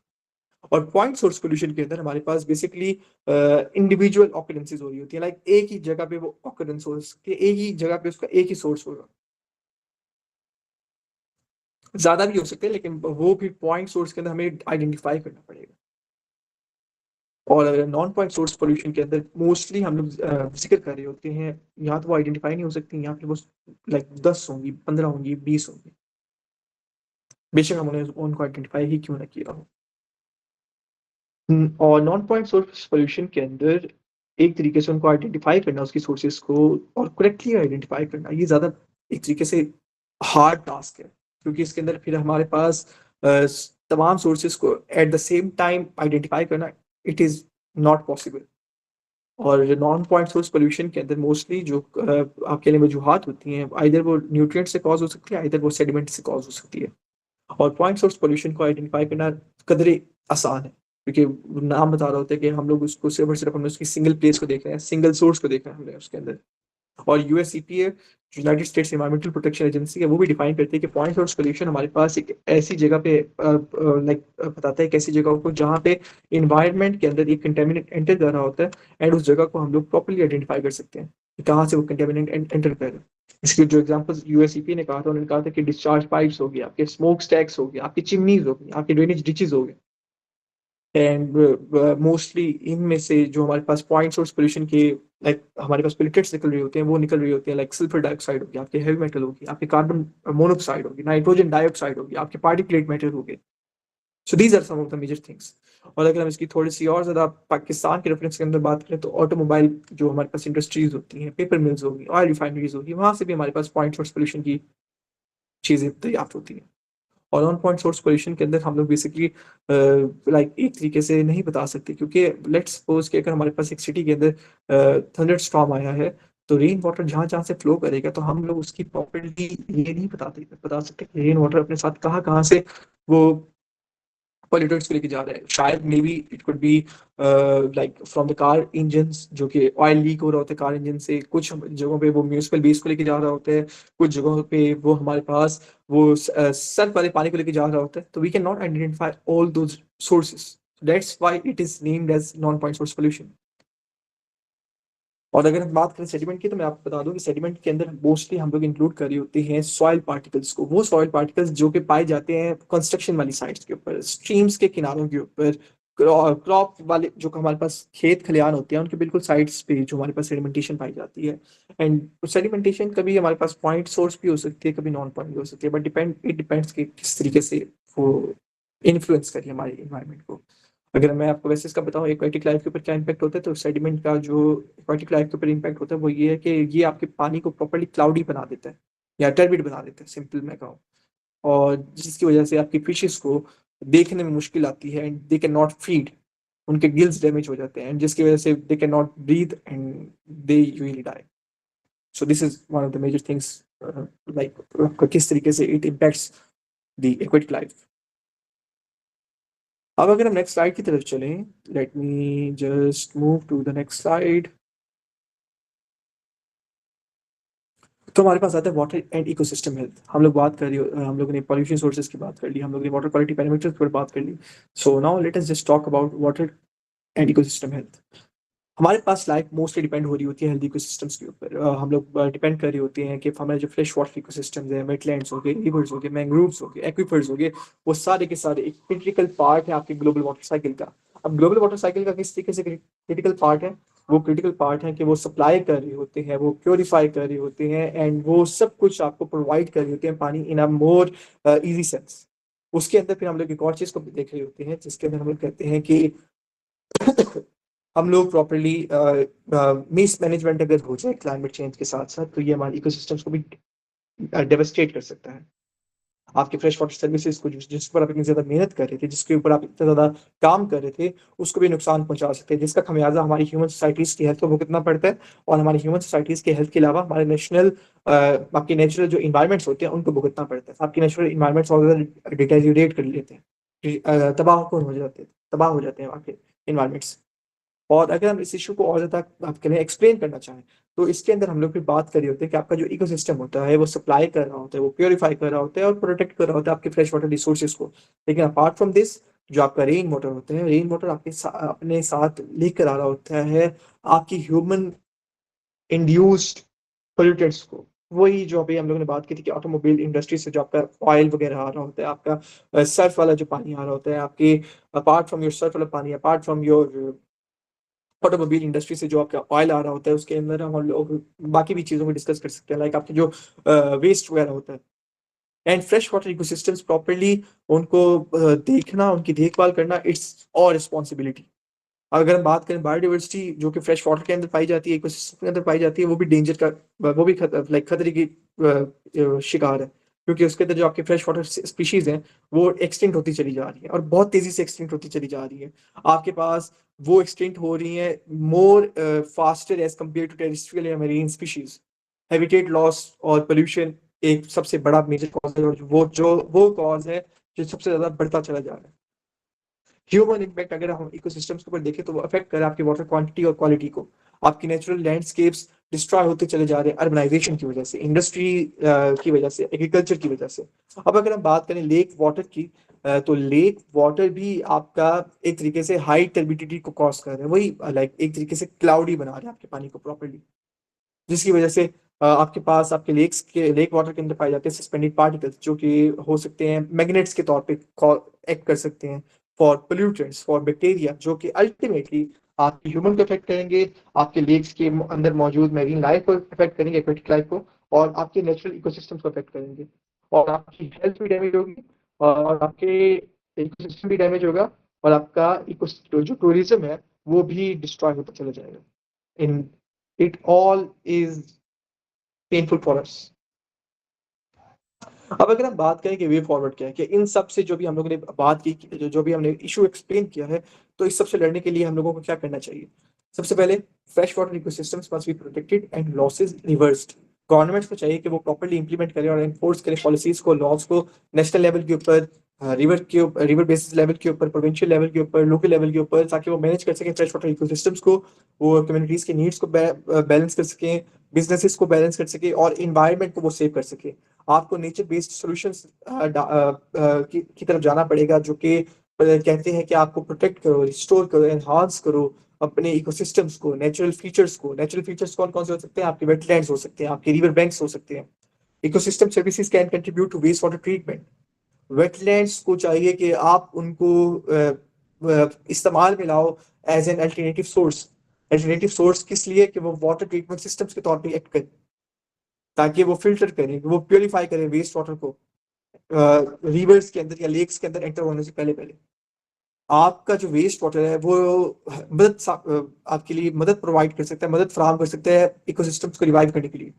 और पॉइंट सोर्स पोल्यूशन के अंदर हमारे पास बेसिकली इंडिविजुअल ऑकरेंसेज हो रही होती है, लाइक एक ही जगह पे वो ऑकरेंस हो सकती है, एक ही जगह पे उसका एक ही सोर्स होगा। ज्यादा भी हो सकते हैं, लेकिन वो भी पॉइंट सोर्स के अंदर हमें आइडेंटिफाई करना पड़ेगा। और अगर नॉन पॉइंट सोर्स पोल्यूशन के अंदर मोस्टली हम लोग जिक्र कर रहे होते हैं, यहाँ तो वो आइडेंटिफाई नहीं हो सकती, यहाँ पे वो लाइक 10 होंगी, 15 होंगी, 20 होंगी, बेशक हमने उनको आइडेंटिफाई ही क्यों ना किया हो। और नॉन पॉइंट सोर्स पोल्यूशन के अंदर एक तरीके से उनको आइडेंटिफाई करना, उसकी सोर्सेज को, और करेक्टली आइडेंटिफाई करना, ये ज्यादा एक तरीके से हार्ड टास्क है, क्योंकि इसके अंदर फिर हमारे पास तमाम सोर्सेज को at the same time identify करना, इट इज नॉट पॉसिबल। और नॉन पॉइंट सोर्स पोल्यूशन के अंदर मोस्टली जो आपके लिए वजूहत होती हैं, आइदर वो न्यूट्रिएंट से कॉज हो सकती है, आइदर वो सेडिमेंट से कॉज हो सकती है। और पॉइंट सोर्स पोल्यूशन को आइडेंटिफाई करना कदरे आसान है, क्योंकि नाम बता रहा होता है कि हम लोग उसको सिर्फ और सिर्फ हमने उसकी सिंगल प्लेस को देख रहे हैं, सिंगल सोर्स को देख रहे हैं हमने उसके अंदर। और USEPA, united states environmental protection agency है, वो भी डिफाइन करती है कि पॉइंट सोर्स पोल्यूशन हमारे पास एक ऐसी जगह पे लाइक बताता है, एक ऐसी जगह को जहाँ पे इन्वायरमेंट के अंदर एक कंटेमिनेंट एंटर कर रहा होता है, एंड उस जगह को हम लोग प्रॉपर्ली आइडेंटिफाई कर सकते हैं कि कहाँ से वो कंटेमिनेंट एंटर कर रहा है। इसके जो एग्जांपल्स यूएसईपी ने कहा था, उन्होंने कहा था कि डिस्चार्ज पाइप्स हो गए, आपके स्मोक स्टैक्स हो गए, आपकी चिमनीज हो गई, आपके ड्रेनेज डिचेज हो गए। एंड मोस्टली इनमें से जो हमारे पास पॉइंट सोर्स पोल्यूशन के लाइक हमारे पास पोल्यूटेंट्स निकल रही होते हैं, वो निकल रही होती है लाइक सल्फर डाइऑक्साइड होगी, आपके हेवी मेटल होगी, आपके कार्बन मोनोऑक्साइड होगी, नाइट्रोजन डाइऑक्साइड होगी, आपके पार्टिकुलेट मैटर हो गए। So these are some of the major things. और अगर हम इसकी थोड़ी सी और ज्यादा पाकिस्तान के रेफरेंस के अंदर बात करें, तो ऑटोमोबाइल जो हमारे पास इंडस्ट्रीज होती हैं, पेपर मिल्स होगी, ऑयल रिफाइनरीज होगी, वहां से भी हमारे पास पॉइंट सोर्स पोल्यूशन की चीजें दरियाफ्त होती हैं। और ऑन पॉइंट सोर्स पोल्यूशन के अंदर हम लोग बेसिकली लाइक एक तरीके से नहीं बता सकते, क्योंकि लेट्स सपोज कि अगर हमारे पास एक सिटी के अंदर थंडर स्टॉर्म आया है, तो रेन वाटर जहां जहां से फ्लो करेगा, तो हम लोग उसकी प्रॉपर्टी ये नहीं बता सकते कि रेन वाटर अपने साथ कहाँ कहाँ से वो पॉल्यूटेंट्स को लेके जा रहा है। शायद may be it could be like from the car engine, जो कि ऑयल लीक हो रहा होता है कार इंजन से, कुछ जगहों पे वो म्यूनिसिपल बेस को लेके जा रहा होता है, कुछ जगहों पे वो हमारे पास वो सर्द वाले पानी को लेके जा रहा होता है। तो we can not identify all those sources, that's why it is named as non point source pollution. और अगर हम बात करें सेडिमेंट की, तो मैं आपको बता दूं कि सेडिमेंट के अंदर मोस्टली हम लोग इंक्लूड कर रही होती हैं सॉइल पार्टिकल्स को, वो सॉइल पार्टिकल्स जो कि पाए जाते हैं कंस्ट्रक्शन वाली साइट्स के ऊपर, स्ट्रीम्स के किनारों के ऊपर, क्रॉप वाले जो हमारे पास खेत खलियान होते हैं, उनके बिल्कुल साइड्स पे जो हमारे पास सेडिमेंटेशन पाई जाती है। एंड सेडिमेंटेशन कभी हमारे पास पॉइंट सोर्स भी हो सकती है, कभी नॉन पॉइंट भी हो सकती है, बट इट डिपेंड्स कि किस तरीके से वो इन्फ्लुएंस करिए हमारे इन्वायरमेंट को। अगर मैं आपको वैसे इसका बताऊं एक्वेटिक लाइफ के ऊपर क्या इम्पैक्ट होता है, तो सेडिमेंट का जो एक्वेटिक लाइफ के ऊपर इम्पैक्ट होता है, वो ये है कि ये आपके पानी को प्रॉपर्ली क्लाउडी बना देता है, या टर्बिड बना देता है, सिंपल मैं कहूँ। और जिसकी वजह से आपकी फिशेस को देखने में मुश्किल आती है, and they can not feed, उनके गिल्स डैमेज हो जाते हैं, एंड जिसकी वजह से they can not breathe and they usually die. So this is one of the major things, like किस तरीके से it impacts the aquatic life. अब अगर हम नेक्स्ट स्लाइड की तरफ चलें, let me just move to the next slide. तो हमारे पास आता है वाटर एंड इकोसिस्टम हेल्थ। हम लोग बात कर रही हम लोगों ने पॉल्यूशन सोर्सेज की बात कर ली, हम लोग ने वाटर क्वालिटी पैरामीटर्स पर बात कर ली। So now let us just talk about water and ecosystem health. हमारे पास लाइफ मोस्टली डिपेंड हो रही होती है हेल्थ इकोसिस्टम्स के ऊपर। हम लोग डिपेंड कर रही होती हैं कि हमारे जो फ्रेश वाटर इकोसिस्टम्स हैं, वेटलैंड्स हो गए, रिवर्स हो गए, मैंग्रोव्स हो गए, एक्वीफर्स हो गए, वो सारे के सारे एक क्रिटिकल पार्ट है आपके ग्लोबल वाटर साइकिल का। अब ग्लोबल वाटर साइकिल का किस तरीके से क्रिटिकल पार्ट है? वो क्रिटिकल पार्ट है कि वो सप्लाई कर रही होते हैं, वो प्योरीफाई कर रही होते हैं, एंड वो सब कुछ आपको प्रोवाइड कर रही होती है पानी इन अ मोर इजी सेंस। उसके अंदर फिर हम लोग एक और चीज को भी देख रहे होते हैं, जिसके अंदर हम लोग कहते हैं कि हम लोग प्रॉपरली मिस मैनेजमेंट अगर हो जाए क्लाइमेट चेंज के साथ साथ, तो ये हमारे इकोसिस्टम्स को भी डेवस्टेट कर सकता है। आपकी फ्रेश वाटर सर्विसेज को जिस पर आप इतनी ज़्यादा मेहनत कर रहे थे, जिसके ऊपर आप इतना ज़्यादा काम कर रहे थे, उसको भी नुकसान पहुँचा सकते हैं, जिसका खमियाज़ा हमारी ह्यूमन सोसाइटीज़ की हेल्थ को भुगतना पड़ता है और हमारी ह्यूमन सोसाइटीज़ की हेल्थ के अलावा हमारे आपके नेचुरल जो एनवायरनमेंट्स होते हैं, उनको भुगतना पड़ता है। आपके नेचुरल एनवायरनमेंट्स और ज़्यादा डिटेरियोरेट कर लेते हैं, तबाह हो जाते हैं आपके एनवायरनमेंट्स। और अगर हम इस इश्यू को और ज़्यादा आप कहें एक्सप्लेन करना चाहें, तो इसके अंदर हम लोग फिर बात कर रहे होते हैं कि आपका जो इकोसिस्टम होता है, वो सप्लाई कर रहा होता है, वो प्यूरीफाई कर रहा होता है और प्रोटेक्ट कर रहा होता है आपके फ्रेश वाटर रिसोर्सेज को। लेकिन अपार्ट फ्रॉम दिस, जो आपका रेन वाटर होता है, रेन वाटर अपने साथ लेकर आ रहा होता है आपकी ह्यूमन इंड्यूस्ड पोल्यूटेंट्स को। वही जो अभी हम लोगों ने बात की थी कि ऑटोमोबाइल इंडस्ट्री से जो आपका ऑयल वगैरह आ रहा होता है, आपका सर्फ वाला जो पानी आ रहा होता है, आपके अपार्ट फ्रॉम योर सर्फ वाला पानी, apart from your automobile industry से जो आपका ऑयल आ रहा होता है, उसके अंदर हम लोग बाकी भी चीज़ों को डिस्कस कर सकते हैं, लाइक आपके जो वेस्ट वगैरह होता है। And fresh water ecosystems properly उनको देखना, उनकी देखभाल करना, इट्स और रिस्पॉन्सिबिलिटी। अगर हम बात करें बायोडाइवर्सिटी जो कि फ्रेश वाटर के अंदर पाई जाती है, इकोसिस्टम के अंदर पाई जाती है, वो भी डेंजर का, वो भी लाइक खतरे की शिकार है, क्योंकि उसके अंदर जो आपके फ्रेश वाटर स्पीशीज हैं, वो एक्सटिंक्ट होती चली जा रही है और बहुत तेजी से एक्सटिंक्ट होती चली जा रही है। आपके पास वो एक्सटिंक्ट हो रही है more faster as compare to terrestrial या मरीन स्पीशीज। हैबिटेट लॉस और पोल्यूशन एक सबसे बड़ा मेजर कॉज है, और वो कॉज है जो सबसे ज्यादा बढ़ता चला जा रहा है। ह्यूमन इम्पैक्ट अगर हम इकोसिस्टम्स के ऊपर देखें, तो वो अफेक्ट करे आपकी वाटर क्वांटिटी और क्वालिटी को। आपकी नेचुरल लैंडस्केप्स डिस्ट्रॉय होते चले जा रहे हैं अर्बनाइजेशन की वजह से, इंडस्ट्री की वजह से, एग्रीकल्चर की वजह से। अब अगर हम बात करें लेक वाटर की, तो लेक वाटर भी आपका एक तरीके से हाई टर्बिडिटी को कॉज कर रहे हैं, वही लाइक एक तरीके से क्लाउडी बना रहे हैं आपके पानी को प्रॉपरली, जिसकी वजह से आपके पास आपके लेक वाटर के अंदर पाए जाते हैं सस्पेंडेड पार्टिकल्स, जो कि हो सकते हैं मैग्नेट्स के तौर पे एक्ट कर सकते हैं फॉर पोल्यूटेंट्स, फॉर बैक्टीरिया, जो कि अल्टीमेटली आपके ह्यूमन को इफेक्ट करेंगे, आपके लेक्स के अंदर मौजूद मैरीन लाइफ को इफेक्ट करेंगे, एक्वेटिक लाइफ को, और आपके नेचुरल इकोसिस्टम्स को इफेक्ट करेंगे। और आपकी हेल्थ भी डैमेज होगी, और आपके इकोसिस्टम भी डैमेज होगा, और आपका इको जो टूरिज्म है, वो भी डिस्ट्रॉय होता चला जाएगा। In it all is painful for us. अब अगर हम बात करें कि वे फॉरवर्ड क्या है, कि इन सब से जो भी हम लोगों ने बात की, जो भी हमने इशू एक्सप्लेन किया है, तो इस सबसे लड़ने के लिए हम लोगों को क्या करना चाहिए? सबसे पहले, fresh water ecosystems must be protected and losses reversed. Governments को चाहिए कि वो प्रॉपर्ली इंप्लीमेंट करें और एनफोर्स करें पॉलिसीज को, लॉज को, नेशनल लेवल के ऊपर, रिवर बेसिस लेवल के ऊपर, प्रोविंशियल लेवल के ऊपर, लोकल लेवल के ऊपर, ताकि वो मैनेज कर सकें फ्रेश वाटर इकोसिस्टम्स को, वो कम्युनिटीज के नीड्स को बैलेंस कर सकें, बिजनेसेस को बैलेंस कर सके, और इन्वायरमेंट को वो सेव कर सके। आपको नेचर बेस्ड सॉल्यूशंस की तरफ जाना पड़ेगा, जो कि कहते हैं कि आपको प्रोटेक्ट करो, रिस्टोर करो, एनहांस करो अपने इकोसिस्टम्स को, नेचुरल फीचर्स को। नेचुरल फीचर्स कौन कौन से हो सकते हैं? आपके वेटलैंड्स हो सकते हैं, आपके रिवर बैंक्स हो सकते हैं। Ecosystem services can contribute to waste water treatment. Wetlands को चाहिए कि आप उनको इस्तेमाल में लाओ as an alternative source. Alternative source किस लिए? कि वो वाटर ट्रीटमेंट सिस्टम्स के तौर पे एक्ट करे, ताकि वो फिल्टर करें, वो प्योरीफाई करें वेस्ट वाटर को रिवर्स के अंदर या लेक्स के अंदर एंटर होने से पहले पहले। आपका जो वेस्ट वाटर है, वो आपके लिए मदद प्रोवाइड कर सकता है, मदद फराहम कर सकता है इकोसिस्टम्स को रिवाइव करने के लिए।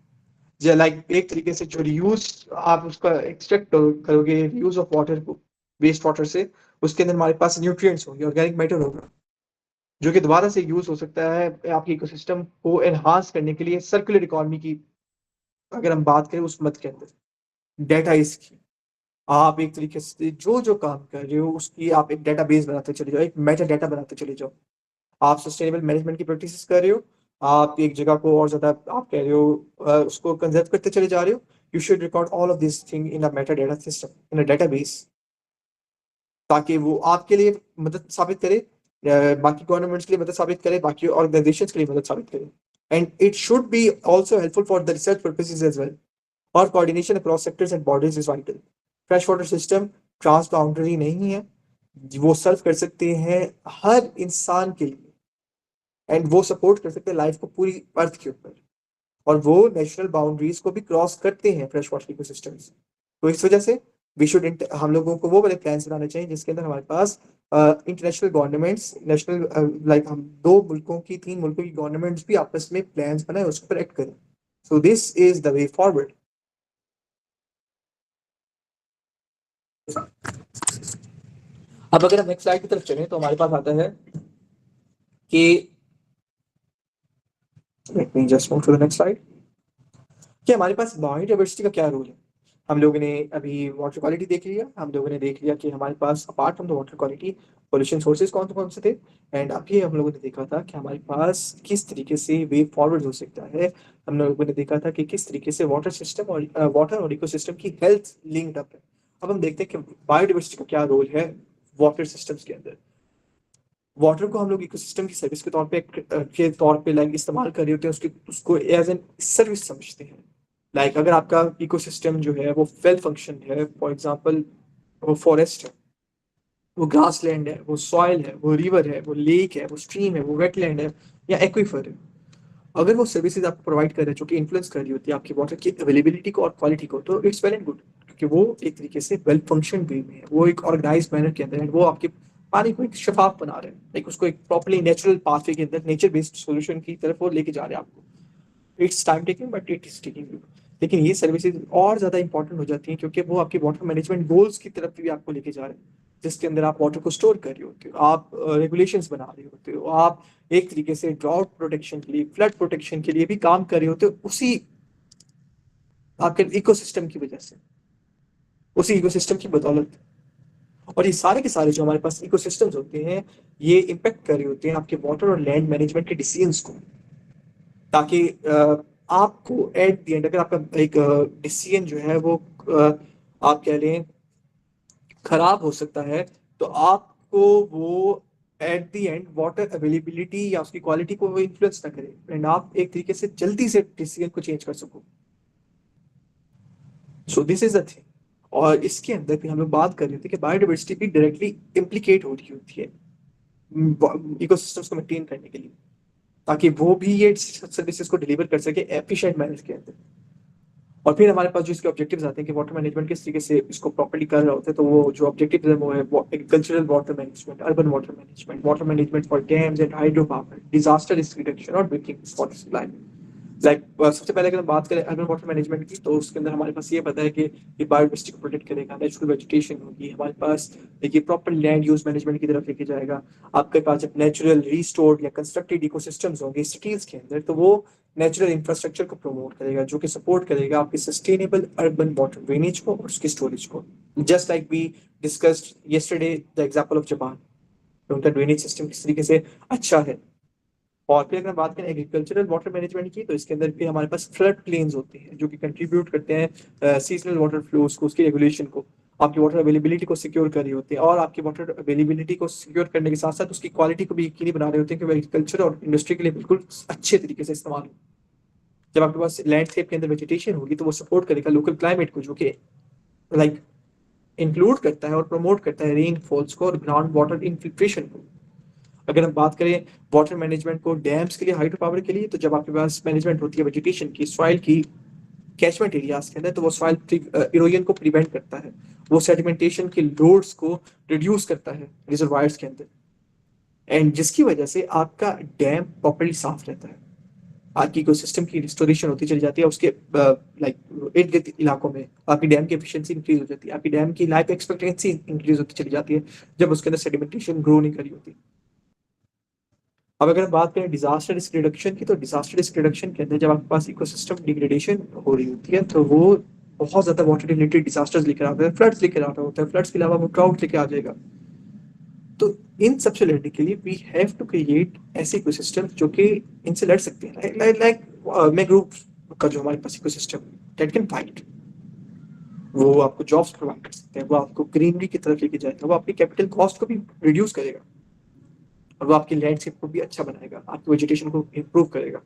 लाइक एक तरीके से जो रीयूज आप उसका एक्सट्रैक्ट करोगे, रीयूज ऑफ वाटर को वेस्ट वाटर से, उसके अंदर हमारे पास न्यूट्रिएंट्स होंगे, ऑर्गेनिक मैटर होगा, जो कि दोबारा से यूज हो सकता है आपके इकोसिस्टम को एनहांस करने के लिए। सर्कुलर इकोनॉमी की अगर हम बात करें उस मत के अंदर, डेटा इसकी, आप एक तरीके से जो जो काम कर रहे हो, उसकी आप एक डेटाबेस बनाते चले जाओ, एक मेटा डेटा बनाते चले जाओ। आप सस्टेनेबल मैनेजमेंट की प्रैक्टिसेस कर रहे हो, आप एक जगह को और ज्यादा आप कह रहे हो उसको कंजर्व करते चले जा रहे हो। You should record all of this thing in a Meta data system, in a database, ताकि वो आपके लिए मदद साबित करे, बाकी गवर्नमेंट्स के लिए मदद साबित करे, बाकी ऑर्गेनाइजेशन के लिए मदद साबित करे। And it should be also helpful for the research purposes as well, और coordination across sectors and borders is vital. Fresh water system trans boundary नहीं है, वो सर्व कर सकते हैं हर इंसान के लिए, एंड वो सपोर्ट कर सकते हैं लाइफ को पूरी अर्थ के ऊपर, और वो नेशनल बाउंड्रीज को भी क्रॉस करते हैं फ्रेश वाटर इकोसिस्टम्स। तो इस वजह से वी शुड, हम लोगों को वो वाले प्लान्स बनाने चाहिए जिसके अंदर हमारे पास इंटरनेशनल गवर्नमेंट्स, नेशनल लाइक हम दो मुल्कों की, तीन मुल्कों की गवर्नमेंट्स भी आपस में प्लान्स बनाए, उसके ऊपर एक्ट करें। सो this is the way forward. अब अगर हम नेक्स्ट स्लाइड की तरफ चलें तो हमारे पास आता है कि let me just move to the next slide कि हमारे पास बायोडाइवर्सिटी का क्या रोल है। हम लोगों ने अभी वाटर क्वालिटी देख लिया, हम लोगों ने देख लिया कि हमारे पास apart from the water quality pollution sources कौन से थे, एंड अभी हम लोगों ने देखा था कि हमारे पास किस तरीके से वे फॉरवर्ड हो सकता है। हम लोगों ने देखा था कि किस तरीके से वाटर सिस्टम और वाटर और इकोसिस्टम की हेल्थ लिंक्ड अप है। अब हम देखते हैं कि बायोडाइवर्सिटी का क्या रोल है वाटर सिस्टम्स के अंदर। वाटर को हम लोग इकोसिस्टम की सर्विस के तौर पे लाइक इस्तेमाल कर रहे होते हैं, उसके उसको एज एन सर्विस समझते हैं। लाइक अगर आपका इकोसिस्टम जो है वो वेल फंक्शन है, फॉर एग्जांपल वो फॉरेस्ट है, वो ग्रास लैंड है, वो सॉइल है, वो रिवर है, वो लेक है, वो स्ट्रीम है, वो वेटलैंड है या एक्वीफर है, अगर वो सर्विसेज आपको प्रोवाइड कर रहे हैं जो कि इन्फ्लुएंस कर रही होती है आपकी वाटर की अवेलेबिलिटी को और क्वालिटी को, तो इट्स वेल एंड गुड, क्योंकि वो एक तरीके से वेल फंक्शन वे में है, वो एक ऑर्गेनाइज मैनर के अंदर है, वो आपके पानी को एक शफाफ बना रहे हैं, लाइक उसको एक प्रॉपरली नेचुरल पाथवे के अंदर नेचर बेस्ड सोल्यूशन की तरफ वो लेके जा रहे हैं आपको। It's time taking but it is taking you. लेकिन ये सर्विसेज और ज्यादा इंपॉर्टेंट हो जाती हैं क्योंकि वो आपके वाटर मैनेजमेंट गोल्स की तरफ भी आपको लेके जा रहे हैं, जिसके अंदर आप वाटर को स्टोर कर रहे होते हो, आप रेगुलेशंस बना रहे होते हो, आप एक तरीके से ड्राउट प्रोटेक्शन के लिए, फ्लड प्रोटेक्शन के लिए भी काम कर रहे होते हो, उसी आपके इकोसिस्टम की वजह से, उसी इकोसिस्टम की बदौलत। और ये सारे के सारे जो हमारे पास इकोसिस्टम्स होते हैं, ये इम्पेक्ट कर रहे होते हैं आपके वाटर और लैंड मैनेजमेंट के डिसीजंस को, ताकि आपको एट द एंड अगर आपका एक डिसीजन जो है वो आप कह लें खराब हो सकता है, तो आपको वो at the end water availability या उसकी क्वालिटी को वो इन्फ्लुएंस ना करे, एंड आप एक तरीके से जल्दी से डिसीजन को चेंज कर सको। सो दिस इज द थिंग। और इसके अंदर भी हम लोग बात कर रहे थे कि बायोडाइवर्सिटी भी डायरेक्टली इम्प्लीकेट हो रही होती है इकोसिस्टम्स को मेंटेन करने के लिए, ताकि वो भी ये सर्विसेज को डिलीवर कर सके एफिशिएंट मैनर के अंदर। और फिर हमारे पास जो इसके ऑब्जेक्टिव्स आते हैं कि वाटर मैनेजमेंट किस तरीके से इसको प्रॉपर्ली कर रहे होते हैं, तो वो जो ऑब्जेक्टिव है वो है agricultural water management, urban water management for dams and hydro power, disaster risk reduction और ड्रिंकिंग वाटर सप्लाई। लाइक सबसे पहले अगर हम बात करें अर्बन वाटर मैनेजमेंट की, तो उसके अंदर हमारे पास ये पता है कि ये बायोडाइवर्सिटी को प्रोटेक्ट करेगा, नेचुरल वेजिटेशन होगी हमारे पास, देखिए प्रॉपर लैंड यूज मैनेजमेंट की तरफ लेके जाएगा। आपके पास जब नेचुरल रिस्टोर्ड या कंस्ट्रक्टेड इकोसिस्टम्स होंगे सिटीज के अंदर, तो वो नेचुरल इंफ्रास्ट्रक्चर को प्रमोट करेगा, जो कि सपोर्ट करेगा आपकी सस्टेनेबल अर्बन वाटर ड्रेनेज को और उसकी स्टोरेज को। Just like we discussed yesterday the example of Japan, उनका ड्रेनेज सिस्टम किस तरीके से अच्छा है। और फिर अगर बात करें एग्रीकल्चरल वाटर मैनेजमेंट की, तो इसके अंदर भी हमारे पास फ्लड प्लेन्स होते हैं जो कि कंट्रीब्यूट करते हैं सीजनल वाटर फ्लोज को, उसकी रेगुलेशन को, आपकी वाटर अवेलेबिलिटी को सिक्योर कर रहे होते हैं, और आपकी वाटर अवेलेबिलिटी को सिक्योर करने के साथ साथ उसकी क्वालिटी को भी यकीनी बना रहे होते हैं कि वो एग्रीकल्चर और इंडस्ट्री के लिए बिल्कुल अच्छे तरीके से इस्तेमाल हो। जब आपके पास लैंडस्केप के अंदर वेजिटेशन होगी तो वो सपोर्ट करेगा लोकल क्लाइमेट को, जो कि लाइक इंक्लूड करता है और प्रमोट करता है रेनफॉल्स को और ग्राउंड वाटर इनफिल्ट्रेशन को। अगर हम बात करें वाटर मैनेजमेंट को डैम्स के लिए, हाइड्रो पावर के लिए, तो जब आपके पास मैनेजमेंट होती है वेजिटेशन की, सॉइल की, कैचमेंट एरियाज के अंदर, तो वो सॉइल इरोजन को प्रिवेंट करता है, वो सेडिमेंटेशन के लोड्स को रिड्यूस करता है रिजर्वायर्स के अंदर, एंड जिसकी वजह से आपका डैम प्रॉपर्ली साफ रहता है, आपकी इकोसिस्टम की रिस्टोरेशन होती चली जाती है, उसके लाइक इर्द गिर्द इलाकों में आपकी डैम की एफिशिएंसी इंक्रीज हो जाती है, आपकी डैम की लाइफ एक्सपेक्टेंसी इंक्रीज होती चली जाती है जब उसके अंदर सेडिमेंटेशन ग्रो नहीं करी होती। अब अगर हम बात करें डिजास्टर रिस्क रिडक्शन की, तो डिजास्टर रिस्क रिडक्शन के अंदर जब आपके पास इकोसिस्टम डिग्रेडेशन हो रही होती है, तो वो बहुत ज्यादा वाटर रिलेटेड डिजास्टर्स लेकर आता है, फ्लड्स लेकर आता होता है, फ्लड्स के अलावा वो ड्राउट लेकर आ जाएगा। तो इन सबसे लड़ने के लिए वी हैव टू क्रिएट ऐसे इकोसिस्टम जो कि इनसे लड़ सकते हैं, लाइक मैंग्रोव का जो हमारे पास इकोसिस्टम दैट कैन फाइट, वो आपको जॉब्स प्रोवाइड कर सकते हैं, वो आपको ग्रीनरी की तरफ लेके जाएगा, वो आपकी कैपिटल कॉस्ट को भी रिड्यूस करेगा, और वो आपकी लैंडस्केप को भी अच्छा बनाएगा, आपकी वेजिटेशन को इम्प्रूव करेगा।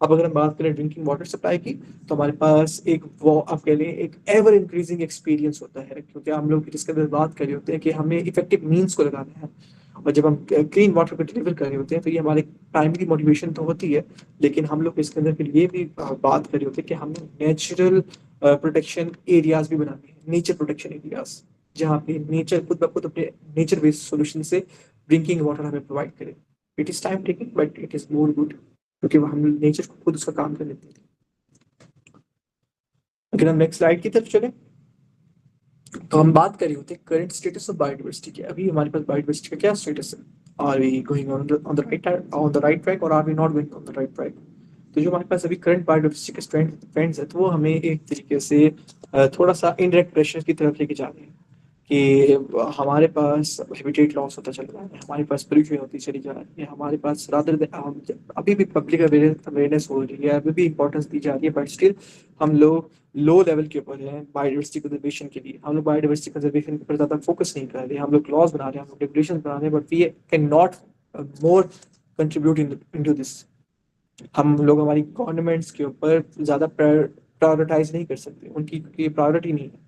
अब अगर हम बात करें ड्रिंकिंग वाटर सप्लाई की, तो हमारे पास एक वो आप कह लें एक एवर इंक्रीजिंग एक्सपीरियंस होता है, क्योंकि हम लोग जिसके अंदर बात कर रहे होते हैं कि हमें इफेक्टिव मीन्स को लगाना है, और जब हम क्लीन वाटर को डिलीवर कर रहे होते हैं तो ये हमारे प्राइमरी मोटिवेशन तो होती है, लेकिन हम लोग इसके अंदर फिर ये भी बात कर रहे होते हैं कि हमें नेचुरल प्रोटेक्शन एरियाज भी बनाने हैं, नेचर प्रोटेक्शन एरियाज, जहाँ पे नेचर खुद ब खुद अपने नेचर बेस्ड सोल्यूशन से ड्रिंकिंग वाटर हमें प्रोवाइड करे। It is time taking but it is more good, क्योंकि हम नेचर को खुद उसका काम कर लेते हैं। अगर हम नेक्स्ट स्लाइड की तरफ चले, तो हम बात कर रहे होते हैं करंट स्टेटस ऑफ बायोडाइवर्सिटी की। अभी हमारे पास बायोडाइवर्सिटी का क्या स्टेटस है? Are we going on the right track और are we not going on the right track? तो जो हमारे पास अभी करंट बायोडाइवर्सिटी के ट्रेंड्स है, तो वो हमें एक तरीके से थोड़ा सा इनडायरेक्ट प्रेशर की तरफ लेके जा रहे हैं कि हमारे पास हैबिटेट लॉस होता चल रहा है, हमारे पास पोल्यूशन होती चली जा रही है, हमारे पास रादर अभी भी पब्लिक अवेयरनेस हो रही है, अभी भी इंपॉर्टेंस दी जा रही है, बट स्टिल हम लोग लो लेवल के ऊपर है बायोडाइवर्सिटी कंजर्वेशन के लिए। हम लोग बायोडाइवर्सिटी कंजर्वेशन पर ज़्यादा फोकस नहीं कर रहे, हम लोग लॉज बना रहे हैं, हम लोग रेगुलेशन बना रहे हैं, but we can not more contribute into this. हम लोग हमारी गवर्नमेंट्स के ऊपर ज़्यादा प्रायोरिटाइज नहीं कर सकते, उनकी प्रायोरिटी नहीं है।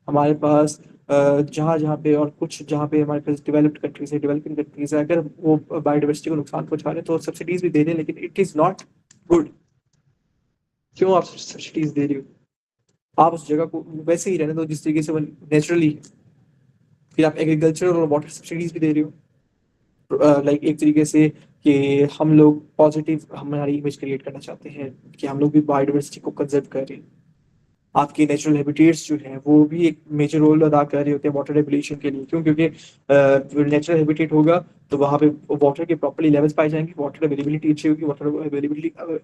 हमारे पास जहाँ जहाँ पे और कुछ जहाँ पे हमारे पास डेवलप्ड कंट्रीज है, डेवलपिंग कंट्रीज है, अगर वो बायोडाइवर्सिटी को नुकसान पहुंचा रहे हैं तो सब्सिडीज भी दे रहे हैं, लेकिन इट इज़ नॉट गुड। क्यों आप सब्सिडीज दे रहे हो? आप उस जगह को वैसे ही रहने दो जिस तरीके से वो नेचुरली। फिर आप एग्रीकल्चर और वाटर सब्सिडीज भी दे रहे हो, लाइक एक तरीके से कि हम लोग पॉजिटिव हमारी इमेज क्रिएट करना चाहते हैं कि हम लोग भी बायोडाइवर्सिटी को कंजर्व कर रहे हैं। आपके नेचुरल हैबिटेट्स जो हैं वो भी एक मेजर रोल अदा कर रहे होते हैं वाटर रेगुलेशन के लिए। क्यों? क्योंकि नेचुरल हैबिटेट होगा तो वहाँ पे वाटर के प्रॉपर्ली लेवल्स पाए जाएंगे, वाटर अवेलेबिलिटी अच्छी होगी, वाटर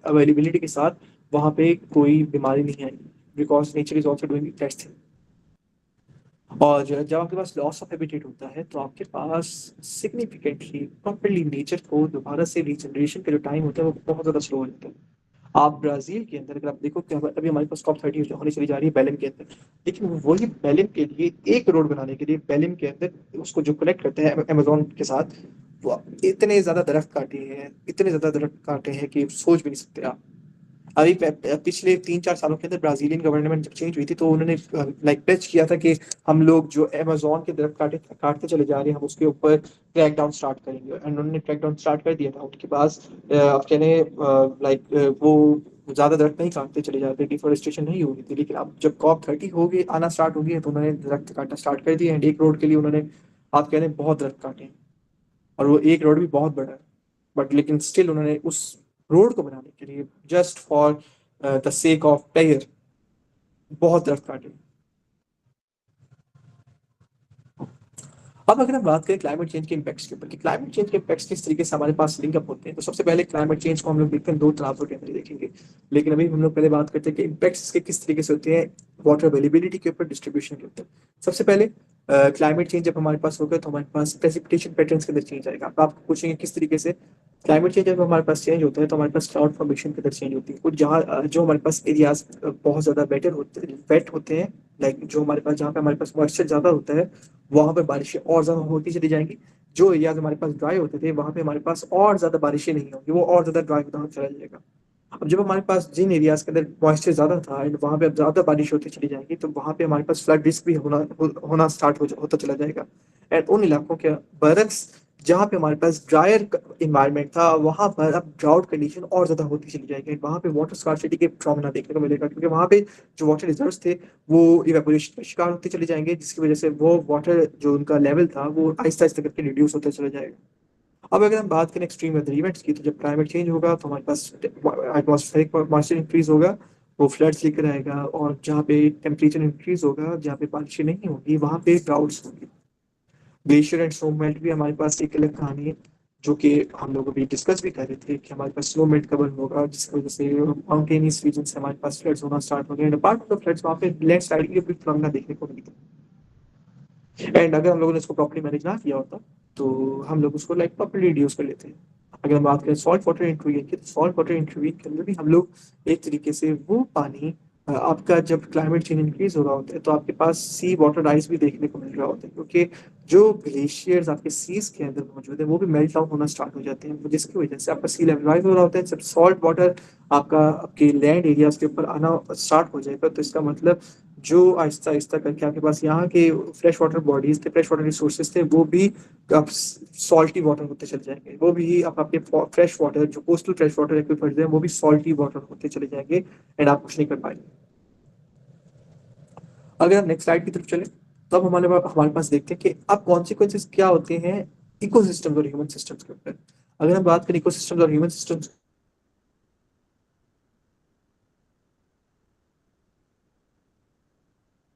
अवेलेबिलिटी के साथ वहाँ पे कोई बीमारी नहीं आएगी, because nature is also doing that thing. और जब आपके पास लॉस ऑफ हैबिटेट होता है तो आपके पास सिग्निफिकेंटली प्रॉपरली नेचर को दोबारा से रीजनरेशन का जो टाइम होता है वो बहुत ज़्यादा स्लो हो जाता है। आप ब्राजील के अंदर अगर आप देखो कि अभी हमारे पास COP30 होने चली जा रही है बेलिम के अंदर, लेकिन वही बेलिम के लिए एक रोड बनाने के लिए बेलिम के अंदर उसको जो कलेक्ट करते हैं अमेजोन के साथ, वो इतने ज्यादा दरख्त काटे हैं, इतने ज्यादा दरख्त काटे हैं कि सोच भी नहीं सकते आप। अभी पिछले 3-4 सालों के अंदर ब्राजीलियन गवर्नमेंट जब चेंज हुई थी तो उन्होंने लाइक प्लेज किया था कि हम लोग जो अमेजोन के दरख्त काटते चले जा रहे हैं हम उसके ऊपर क्रैक डाउन स्टार्ट करेंगे, एंड उन्होंने क्रैक डाउन स्टार्ट कर दिया था। उनके पास आप कहने लाइक वो ज्यादा दरख्त नहीं काटते चले जाते, डिफोरेस्टेशन नहीं हो रही थी। लेकिन अब जब COP30 होगी आना स्टार्ट हो गई है तो उन्होंने दरख्त काटना स्टार्ट कर दिया, एंड एक रोड के लिए उन्होंने आप कह रहे हैं बहुत दरख्त काटे हैं, और वो एक रोड भी बहुत बड़ा है। बट लेकिन स्टिल उन्होंने उस रोड को बनाने के लिए just for the sake of player बहुत दरख्त काटे। अब अगर हम बात करें क्लाइमेट चेंज के इम्पैक्ट्स के ऊपर कि क्लाइमेट चेंज के इम्पैक्ट्स किस तरीके से हमारे पास लिंक अप होते हैं, तो सबसे पहले क्लाइमेट चेंज को हम लोग देखते हैं दो तनाजों के अंदर देखेंगे। लेकिन अभी हम लोग पहले बात करते हैं कि इम्पैक्ट्स इसके किस तरीके से होते हैं वाटर अवेलेबिलिटी के ऊपर, डिस्ट्रीब्यूशन के ऊपर। सबसे पहले क्लाइमेट चेंज जब हमारे पास होगा तो हमारे पास प्रेसिपिटेशन पैटर्न्स के अंदर चेंज आएगा। आप आपको पूछेंगे किस तरीके से क्लाइमेट चेंज जब हमारे पास चेंज होता है तो हमारे पास क्लाउड फॉर्मेशन के अंदर चेंज होती है। कुछ जहाँ जो हमारे पास एरियाज बहुत ज्यादा बेटर होते हैं, वेट होते हैं, लाइक जो हमारे पास जहाँ पे हमारे पास मॉइस्चर ज्यादा होता है वहां पर बारिशें और ज्यादा होती चली जाएंगी। जो एरियाज हमारे पास ड्राई होते थे वहां पे हमारे पास और ज्यादा बारिशें नहीं होंगी, वो और ज्यादा ड्राई होता चला जाएगा। अब जब हमारे पास जिन एरियाज के अंदर मॉइस्चर ज्यादा था एंड वहां पे अब ज्यादा बारिश होती चली जाएगी तो वहां पे हमारे पास फ्लड रिस्क भी होना स्टार्ट होता चला जाएगा। एंड उन इलाकों के बर्फ जहाँ पे हमारे पास ड्रायर इन्वायरमेंट था वहां पर अब ड्राउट कंडीशन और ज्यादा होती चली जाएगी, वहां पे वाटर स्कार्सिटी के प्रॉब्लम देखने को मिलेगा, क्योंकि वहां पे जो वाटर रिजर्व्स थे वो इवेपोरेशन का शिकार होते चले जाएंगे, जिसकी वजह से वो वाटर जो उनका लेवल था वो आहिस्ता आहिस्ता करके रिड्यूस होते चला जाएगा। अब अगर हम बात करें एक्सट्रीम वेदर इवेंट्स की, तो जब क्लाइमेट चेंज होगा तो हमारे पास एटमॉस्फेरिक मॉइस्चर इंक्रीज होगा, वो फ्लड्स लेकर आएगा, और जहाँ पे टेम्परेचर इंक्रीज होगा, जहाँ पे बारिशें नहीं होंगी वहाँ पे ड्राउट्स होंगे। ग्लेशियर एंड स्नो मेल्ट भी हमारे पास एक अलग कहानी है, जो कि हम लोग अभी डिस्कस भी कर रहे थे कि हमारे पास स्नो मेल्ट कब होगा, जिसकी वजह से माउंटेनियस रीजन से हमारे पास फ्लड्स होना स्टार्ट हो गए, and apart from the floods वहाँ पे लैंड स्लाइडिंग की भी फिनोमेना देखने को मिलता है। एंड अगर हम लोगों ने इसको प्रॉपर्ली मैनेज ना किया होता तो हम लोग उसको लाइक प्रॉपर्ली रिड्यूस कर लेते हैं। अगर हम बात करें सॉल्ट वाटर इंट्रूजन की, तो सॉल्ट वाटर इंट्रूजन के अंदर भी हम लोग एक तरीके से वो पानी आपका जब क्लाइमेट चेंज इंक्रीज हो रहा होता है तो आपके पास सी वाटर राइज भी देखने को मिल रहा होता है, क्योंकि जो ग्लेशियर्स आपके सीज के अंदर मौजूद है वो भी मेल्ट डाउन होना स्टार्ट हो जाते हैं, जिसकी वजह से आपका सी लेवल राइज हो रहा होता है। जब सॉल्ट वाटर आपका आपके लैंड एरियाज के ऊपर आना स्टार्ट हो जाएगा तो इसका मतलब जो आहिस्ता आहिस्ता करके आपके पास यहाँ के फ्रेश वाटर बॉडीज थे, फ्रेश वाटर रिसोर्सेज थे, वो भी अब सॉल्टी वाटर होते चले जाएंगे, वो भी अब आपके फ्रेश वाटर जो कोस्टल फ्रेश वाटर एक्वीफर्स हैं वो भी सॉल्टी वाटर होते चले जाएंगे, एंड आप कुछ नहीं कर पाएंगे। अगर हम नेक्स्ट स्लाइड की तरफ चले तो अब हमारे पास देखते हैं कि अब कॉन्सिक्वेंसेस क्या होते हैं इकोसिस्टम्स और ह्यूमन सिस्टम्स के ऊपर। अगर हम बात करें इकोसिस्टम्स और ह्यूमन सिस्टम्स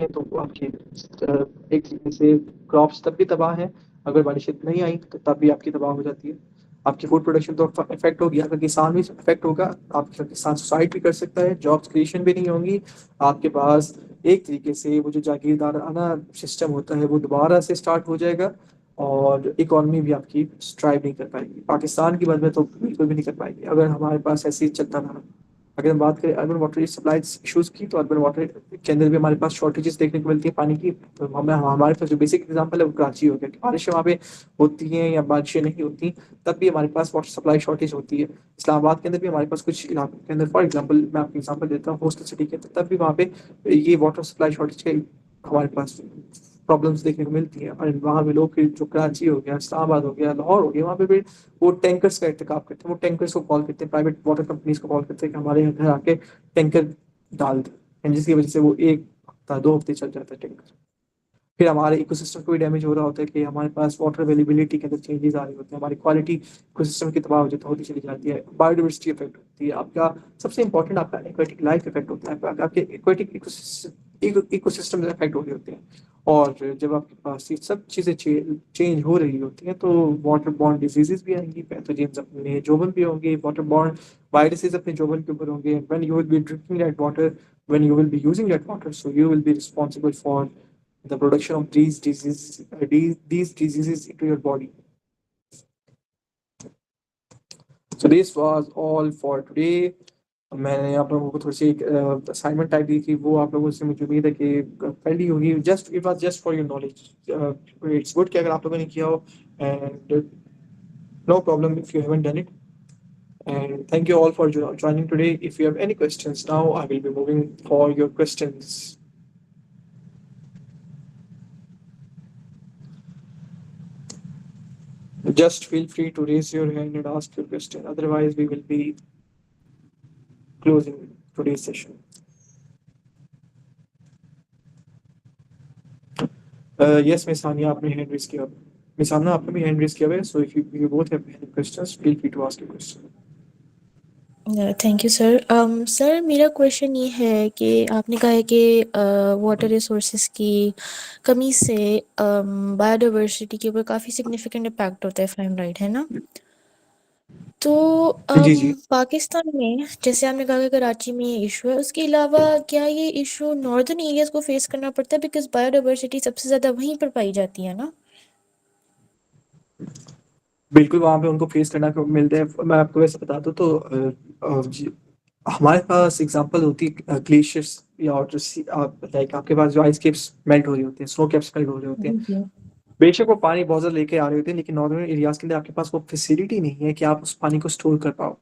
हैं तो वो आपके एक तरीके से क्रॉप्स तब भी तबाह हैं, अगर बारिश नहीं आई तो तब भी आपकी तबाह हो जाती है। आपकी फूड प्रोडक्शन तो इफेक्ट होगी, अगर किसान भी इफेक्ट होगा, आपका किसान सुसाइड भी कर सकता है, जॉब्स क्रिएशन भी नहीं होंगी आपके पास। एक तरीके से वो जो जागीरदाराना सिस्टम होता है वो दोबारा से स्टार्ट हो जाएगा, और इकोनॉमी भी आपकी स्ट्राइव नहीं कर पाएगी। पाकिस्तान की बात में तो बिल्कुल भी नहीं कर पाएगी अगर हमारे पास ऐसे ही चलता रहा। अगर हम बात करें अर्बन वाटर सप्लाई इश्यूज की, तो अर्बन वाटर के अंदर भी हमारे पास शॉर्टेजेस देखने को मिलती है पानी की। तो हमारे पास जो बेसिक एग्जांपल है वो कराची हो गया कि बारिशें वहाँ पे होती हैं या बारिशें नहीं होती, तब भी हमारे पास वाटर सप्लाई शॉर्टेज होती है। इस्लामाबाद के अंदर भी हमारे पास कुछ इलाकों के अंदर, फॉर एग्जाम्पल मैं आपको एग्जाम्पल देता हूँ होस्टल सिटी के अंदर, तब भी वहाँ पे ये वाटर सप्लाई शॉर्टेज के हमारे पास प्रॉब्लम्स देखने को मिलती हैं। और वहाँ पे लोग फिर जो कराची हो गया, इस्लामाबाद हो गया, लाहौर हो गया, वहाँ पे भी वो टैंकर्स का इर्तिकाब करते हैं। वो टैंकर्स को कॉल करते हैं, प्राइवेट वाटर कंपनीज को कॉल करते हैं कि हमारे यहाँ घर आके टैंकर डाल दें, एंड जिसकी वजह से वो एक हफ्ता 2 हफ्ते चल जाता है टैंकर। फिर हमारे इकोसिस्टम को भी डैमेज हो रहा होता है कि हमारे पास वाटर अवेलेबिलिटी के अंदर चेंजेस आ रहे होते हैं, हमारी क्वालिटी इकोसिस्टम की तबाह हो जाती होती चली जाती है, बायोडाइवर्सिटी इफेक्ट होती है, आपका सबसे इंपॉर्टेंट आपका एक्वेटिक लाइफ इफेक्ट होता है, आपके एक्वेटिक इकोसिस्टम इफेक्ट हो रहे होते हैं। और जब आपके पास ये सब चीज़ें चेंज हो रही होती हैं तो वाटर बॉर्न डिजीजेस भी आएंगी, पैथोजेन्स अपने जोबन भी होंगे, वाटर बॉर्न वायरसेस अपने जोबन के ऊपर होंगे। When you will B drinking that water, when you will be using that water, so you will be responsible for the production of these diseases into your body. So this was all for today. मैंने आप लोगों को थोड़ी सी assignment type दी थी, वो आप लोगों से मुझे उम्मीद है कि पहली होगी। Just it was just for your knowledge. It's good कि अगर आप लोगों ने किया हो, and no problem if you haven't done it. And thank you all for joining today. If you have any questions now, I will be moving for your questions. Just feel free to raise your hand and ask your question. Otherwise, we will be closing today's session. Yes, Miss Hania, आपने hand raise किया। Miss Amna, आपने भी hand raise किया है। So if you both have any questions, feel free to ask your question. Thank you sir. Sir मेरा question ये है कि आपने कहा है कि वाटर रिसोर्सेज की कमी से बायोडाइवर्सिटी के ऊपर काफ़ी सिग्निफिकेंट इम्पैक्ट होता है, फाइम राइट है ना? तो जी। पाकिस्तान में जैसे आपने कहा कि कराची में ये इशू है, उसके अलावा क्या ये इशू नॉर्दर्न एरियाज को फेस करना पड़ता है, बिकॉज बायोडाइवर्सिटी सबसे ज़्यादा वहीं पर पाई जाती है ना? बिल्कुल, वहाँ पे उनको फेस करना मिलता है। मैं आपको वैसे बता दूँ तो हमारे पास एग्जांपल होती है ग्लेशियर्स, या और लाइक आपके पास जो आइस कैप्स मेल्ट हो रही होती हैं, स्नो कैप्स मेल्ट हो रहे होते हैं। जी बेशक वो पानी बहुत ज़्यादा लेके आ रहे होते हैं, लेकिन नॉर्दर्न एरियाज के अंदर आपके पास वो फैसिलिटी नहीं है कि आप उस पानी को स्टोर कर पाओ,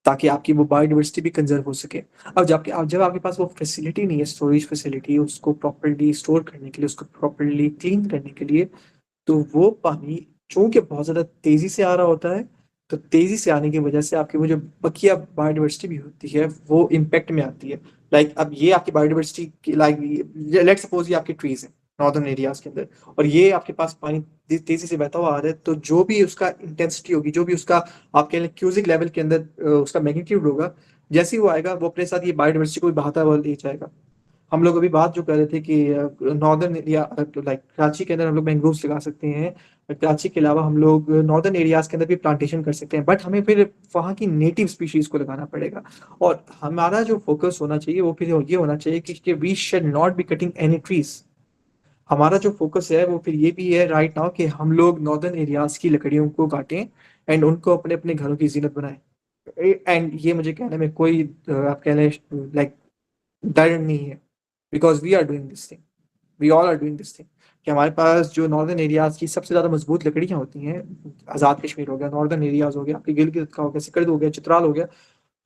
ताकि आपकी वो बायोडाइवर्सिटी भी कंजर्व हो सके। जब आपके पास वो फैसिलिटी नहीं है, स्टोरेज फैसिलिटी, उसको प्रॉपर्ली स्टोर करने के लिए, उसको प्रॉपर्ली क्लीन करने के लिए, तो वो पानी चूंकि बहुत ज़्यादा तेज़ी से आ रहा होता है, तो तेज़ी से आने की वजह से आपकी वो जो बकिया बायोडाइवर्सिटी भी होती है वो इम्पैक्ट में आती है। लाइक अब ये आपकी बायोडाइवर्सिटी, लाइक लेट्स सपोज ये आपके ट्रीज हैं नॉर्दर्न एरियाज के अंदर, और ये आपके पास पानी तेज़ी से बहता हुआ आ रहा है, तो जो भी उसका इंटेंसिटी होगी, जो भी उसका आप कह लें क्यूजिक लेवल के अंदर उसका मैग्नीट्यूड होगा, जैसे ही वो आएगा वो अपने साथ ये बायोडाइवर्सिटी को भी बहाता हुआ ले जाएगा। हम लोग अभी बात जो कर रहे थे कि नॉर्दर्न एरिया, लाइक कराची के अंदर हम लोग मैंग्रोव्स लगा सकते हैं, कराची के अलावा हम लोग नॉर्दर्न एरियाज के अंदर भी प्लांटेशन कर सकते हैं, बट हमें फिर वहाँ की नेटिव स्पीशीज को लगाना पड़ेगा। और हमारा जो फोकस होना चाहिए वो फिर ये होना चाहिए कि we should not be cutting any trees. हमारा जो फोकस है वो फिर ये भी है राइट नाउ कि हम लोग नॉर्दर्न एरियाज की लकड़ियों को काटें एंड उनको अपने अपने घरों की जीनत बनाएं। एंड ये मुझे कहने में कोई आप कह लें लाइक डर नहीं है, because we are doing this thing, we all are doing this thing. कि हमारे पास जो नॉर्दर्न एरियाज की सबसे ज़्यादा मजबूत लकड़ियाँ होती हैं, आज़ाद कश्मीर हो गया, नॉर्दर्न एरियाज हो गया, आपके गिलगित का हो गया, सिकरद हो गया, चित्राल हो गया,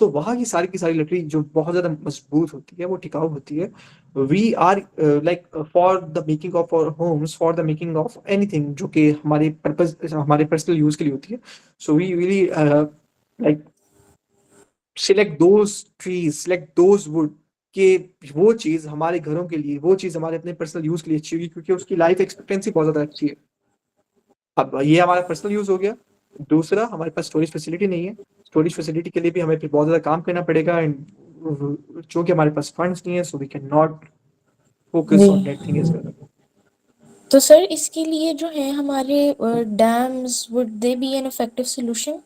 तो वहाँ की सारी लकड़ी जो बहुत ज़्यादा मजबूत होती है, वो टिकाऊ होती है। We are like for the making of our homes, for the making of anything जो कि हमारे पर्सनल यूज के लिए होती है। So we really like select those trees, select those wood, कि वो चीज हमारे घरों के लिए, वो चीज हमारे अपने पर्सनल यूज के लिए अच्छी होगी, क्योंकि उसकी लाइफ एक्सपेक्टेंसी बहुत ज्यादा अच्छी है। अब ये हमारा पर्सनल यूज हो गया। दूसरा, हमारे पास स्टोरेज फैसिलिटी नहीं है, स्टोरेज फैसिलिटी के लिए भी हमें फिर बहुत ज्यादा काम करना पड़ेगा, एंड चूंकि हमारे पास फंड्स नहीं है, so we can not focus जी। on that thing as well. तो सर इसके लिए जो है हमारे dams would they be an effective solution?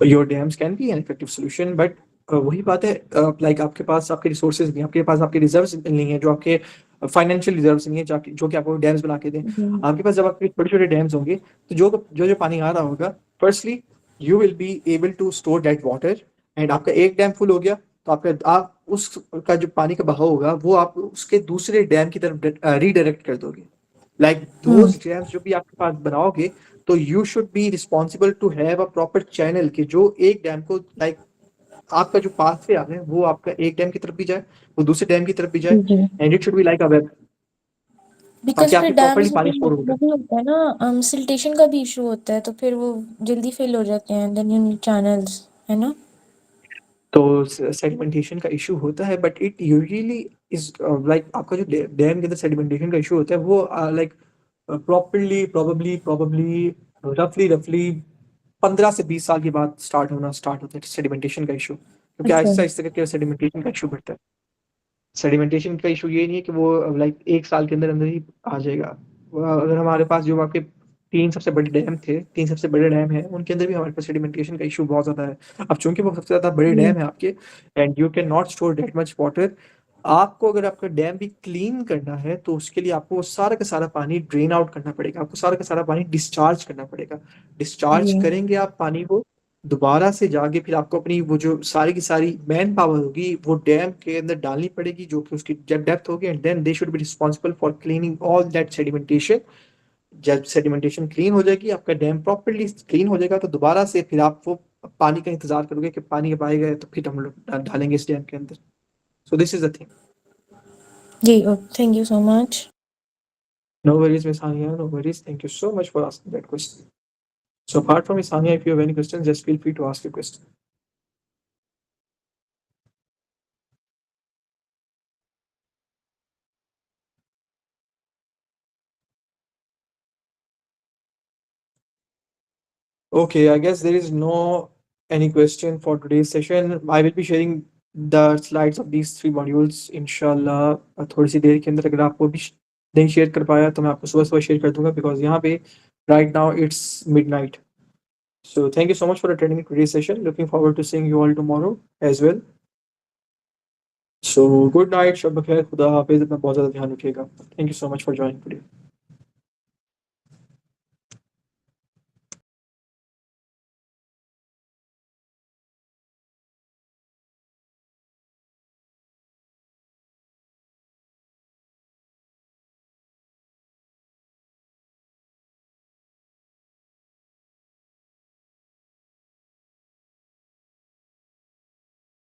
Your dams can be an effective solution, but वही बात है, लाइक आपके पास आपके रिसोर्सेज नहीं, आपके पास आपके रिजर्व्स नहीं है, जो आपके फाइनेंशियल रिजर्व्स नहीं है, जो कि आपको डैम्स बना के दें। जी। आपके पास जब आपके छोटे छोटे डैम्स होंगे, तो जो पानी आ रहा होगा, firstly you will be able to store that water, and आपका एक डैम फुल हो गया, तो आप उसका जो पानी का बहाव होगा वो आप उसके दूसरे डैम की तरफ रीडायरेक्ट कर दोगे। लाइक दोज डैम्स जो भी आपके पास बनाओगे, तो you should be responsible to have a proper channel कि जो एक डैम को, लाइक आपका जो पाथ वे आ रहा है वो आपका एक डैम की तरफ भी जाए, वो दूसरे डैम की तरफ भी जाए, जी। And it should be like a web, because ताकि फिर आपकी प्रॉपर्ली डैम्स पानी में स्टोर होगा। वो भी होता है ना, सिल्टेशन का भी इशू होता है, तो फिर वो जल्दी फिल हो जाते हैं, देन इन चैनल्स, है ना? तो सेडिमेंटेशन का इशू होता है, but it usually is like आपका जो डैम के अंदर सेडिमेंटेशन का इशू होता है वो लाइक प्रॉपरली प्रोबेबली प्रोबेबली रफली रफली 15 से 20 साल के बाद स्टार्ट होता है सेडिमेंटेशन का इशू, क्योंकि अच्छा। आहिस्ता आहिस्ता करके सेडिमेंटेशन का इशू बढ़ता है। सेडिमेंटेशन का इशू ये नहीं है कि वो लाइक 1 साल के अंदर अंदर ही आ जाएगा। अगर हमारे पास जो आपके तीन सबसे बड़े डैम है, उनके अंदर भी हमारे पास सेडिमेंटेशन का इशू बहुत ज्यादा है। अब चूंकि वो सबसे ज्यादा बड़े जी। डैम है आपके, and you can not store that much water, आपको अगर आपका डैम भी क्लीन करना है तो उसके लिए आपको वो सारा का सारा पानी ड्रेन आउट करना पड़ेगा, आपको सारा का सारा पानी डिस्चार्ज करना पड़ेगा। डिस्चार्ज जी। करेंगे आप पानी को, दोबारा से जाके फिर आपको अपनी वो जो सारी की सारी मैन पावर होगी वो डैम के अंदर डालनी पड़ेगी, जो कि उसकी डेप्थ होगी, and then they should be responsible for cleaning all that sedimentation. जब सेडिमेंटेशन क्लीन हो जाएगी, आपका डैम प्रॉपरली क्लीन हो जाएगा, तो दोबारा से फिर आप वो पानी का इंतजार करोगे कि पानी अब आएगा तो फिर हम लोग डालेंगे इस डैम के अंदर। So this is the thing. जी, thank you so much. No worries, Miss Hania, no worries. Thank you so much for asking that question. So apart from Miss Hania, if you have any questions, just feel free to ask your question. Okay, I guess there is no any question for today's session. I will be sharing the slides of these 3 modules, inshallah, थोड़ी सी देर के अंदर। अगर आपको भी नहीं share कर पाया तो मैं आपको सुबह सुबह शेयर कर दूंगा, बिकॉज यहाँ पे right now it's midnight. So thank you so much for attending today's session. Looking forward to seeing you all tomorrow as well. So good night, शब बखैर, खुदा हाफिज, अपना बहुत ज़्यादा ध्यान रखिएगा. Thank you so much for joining today.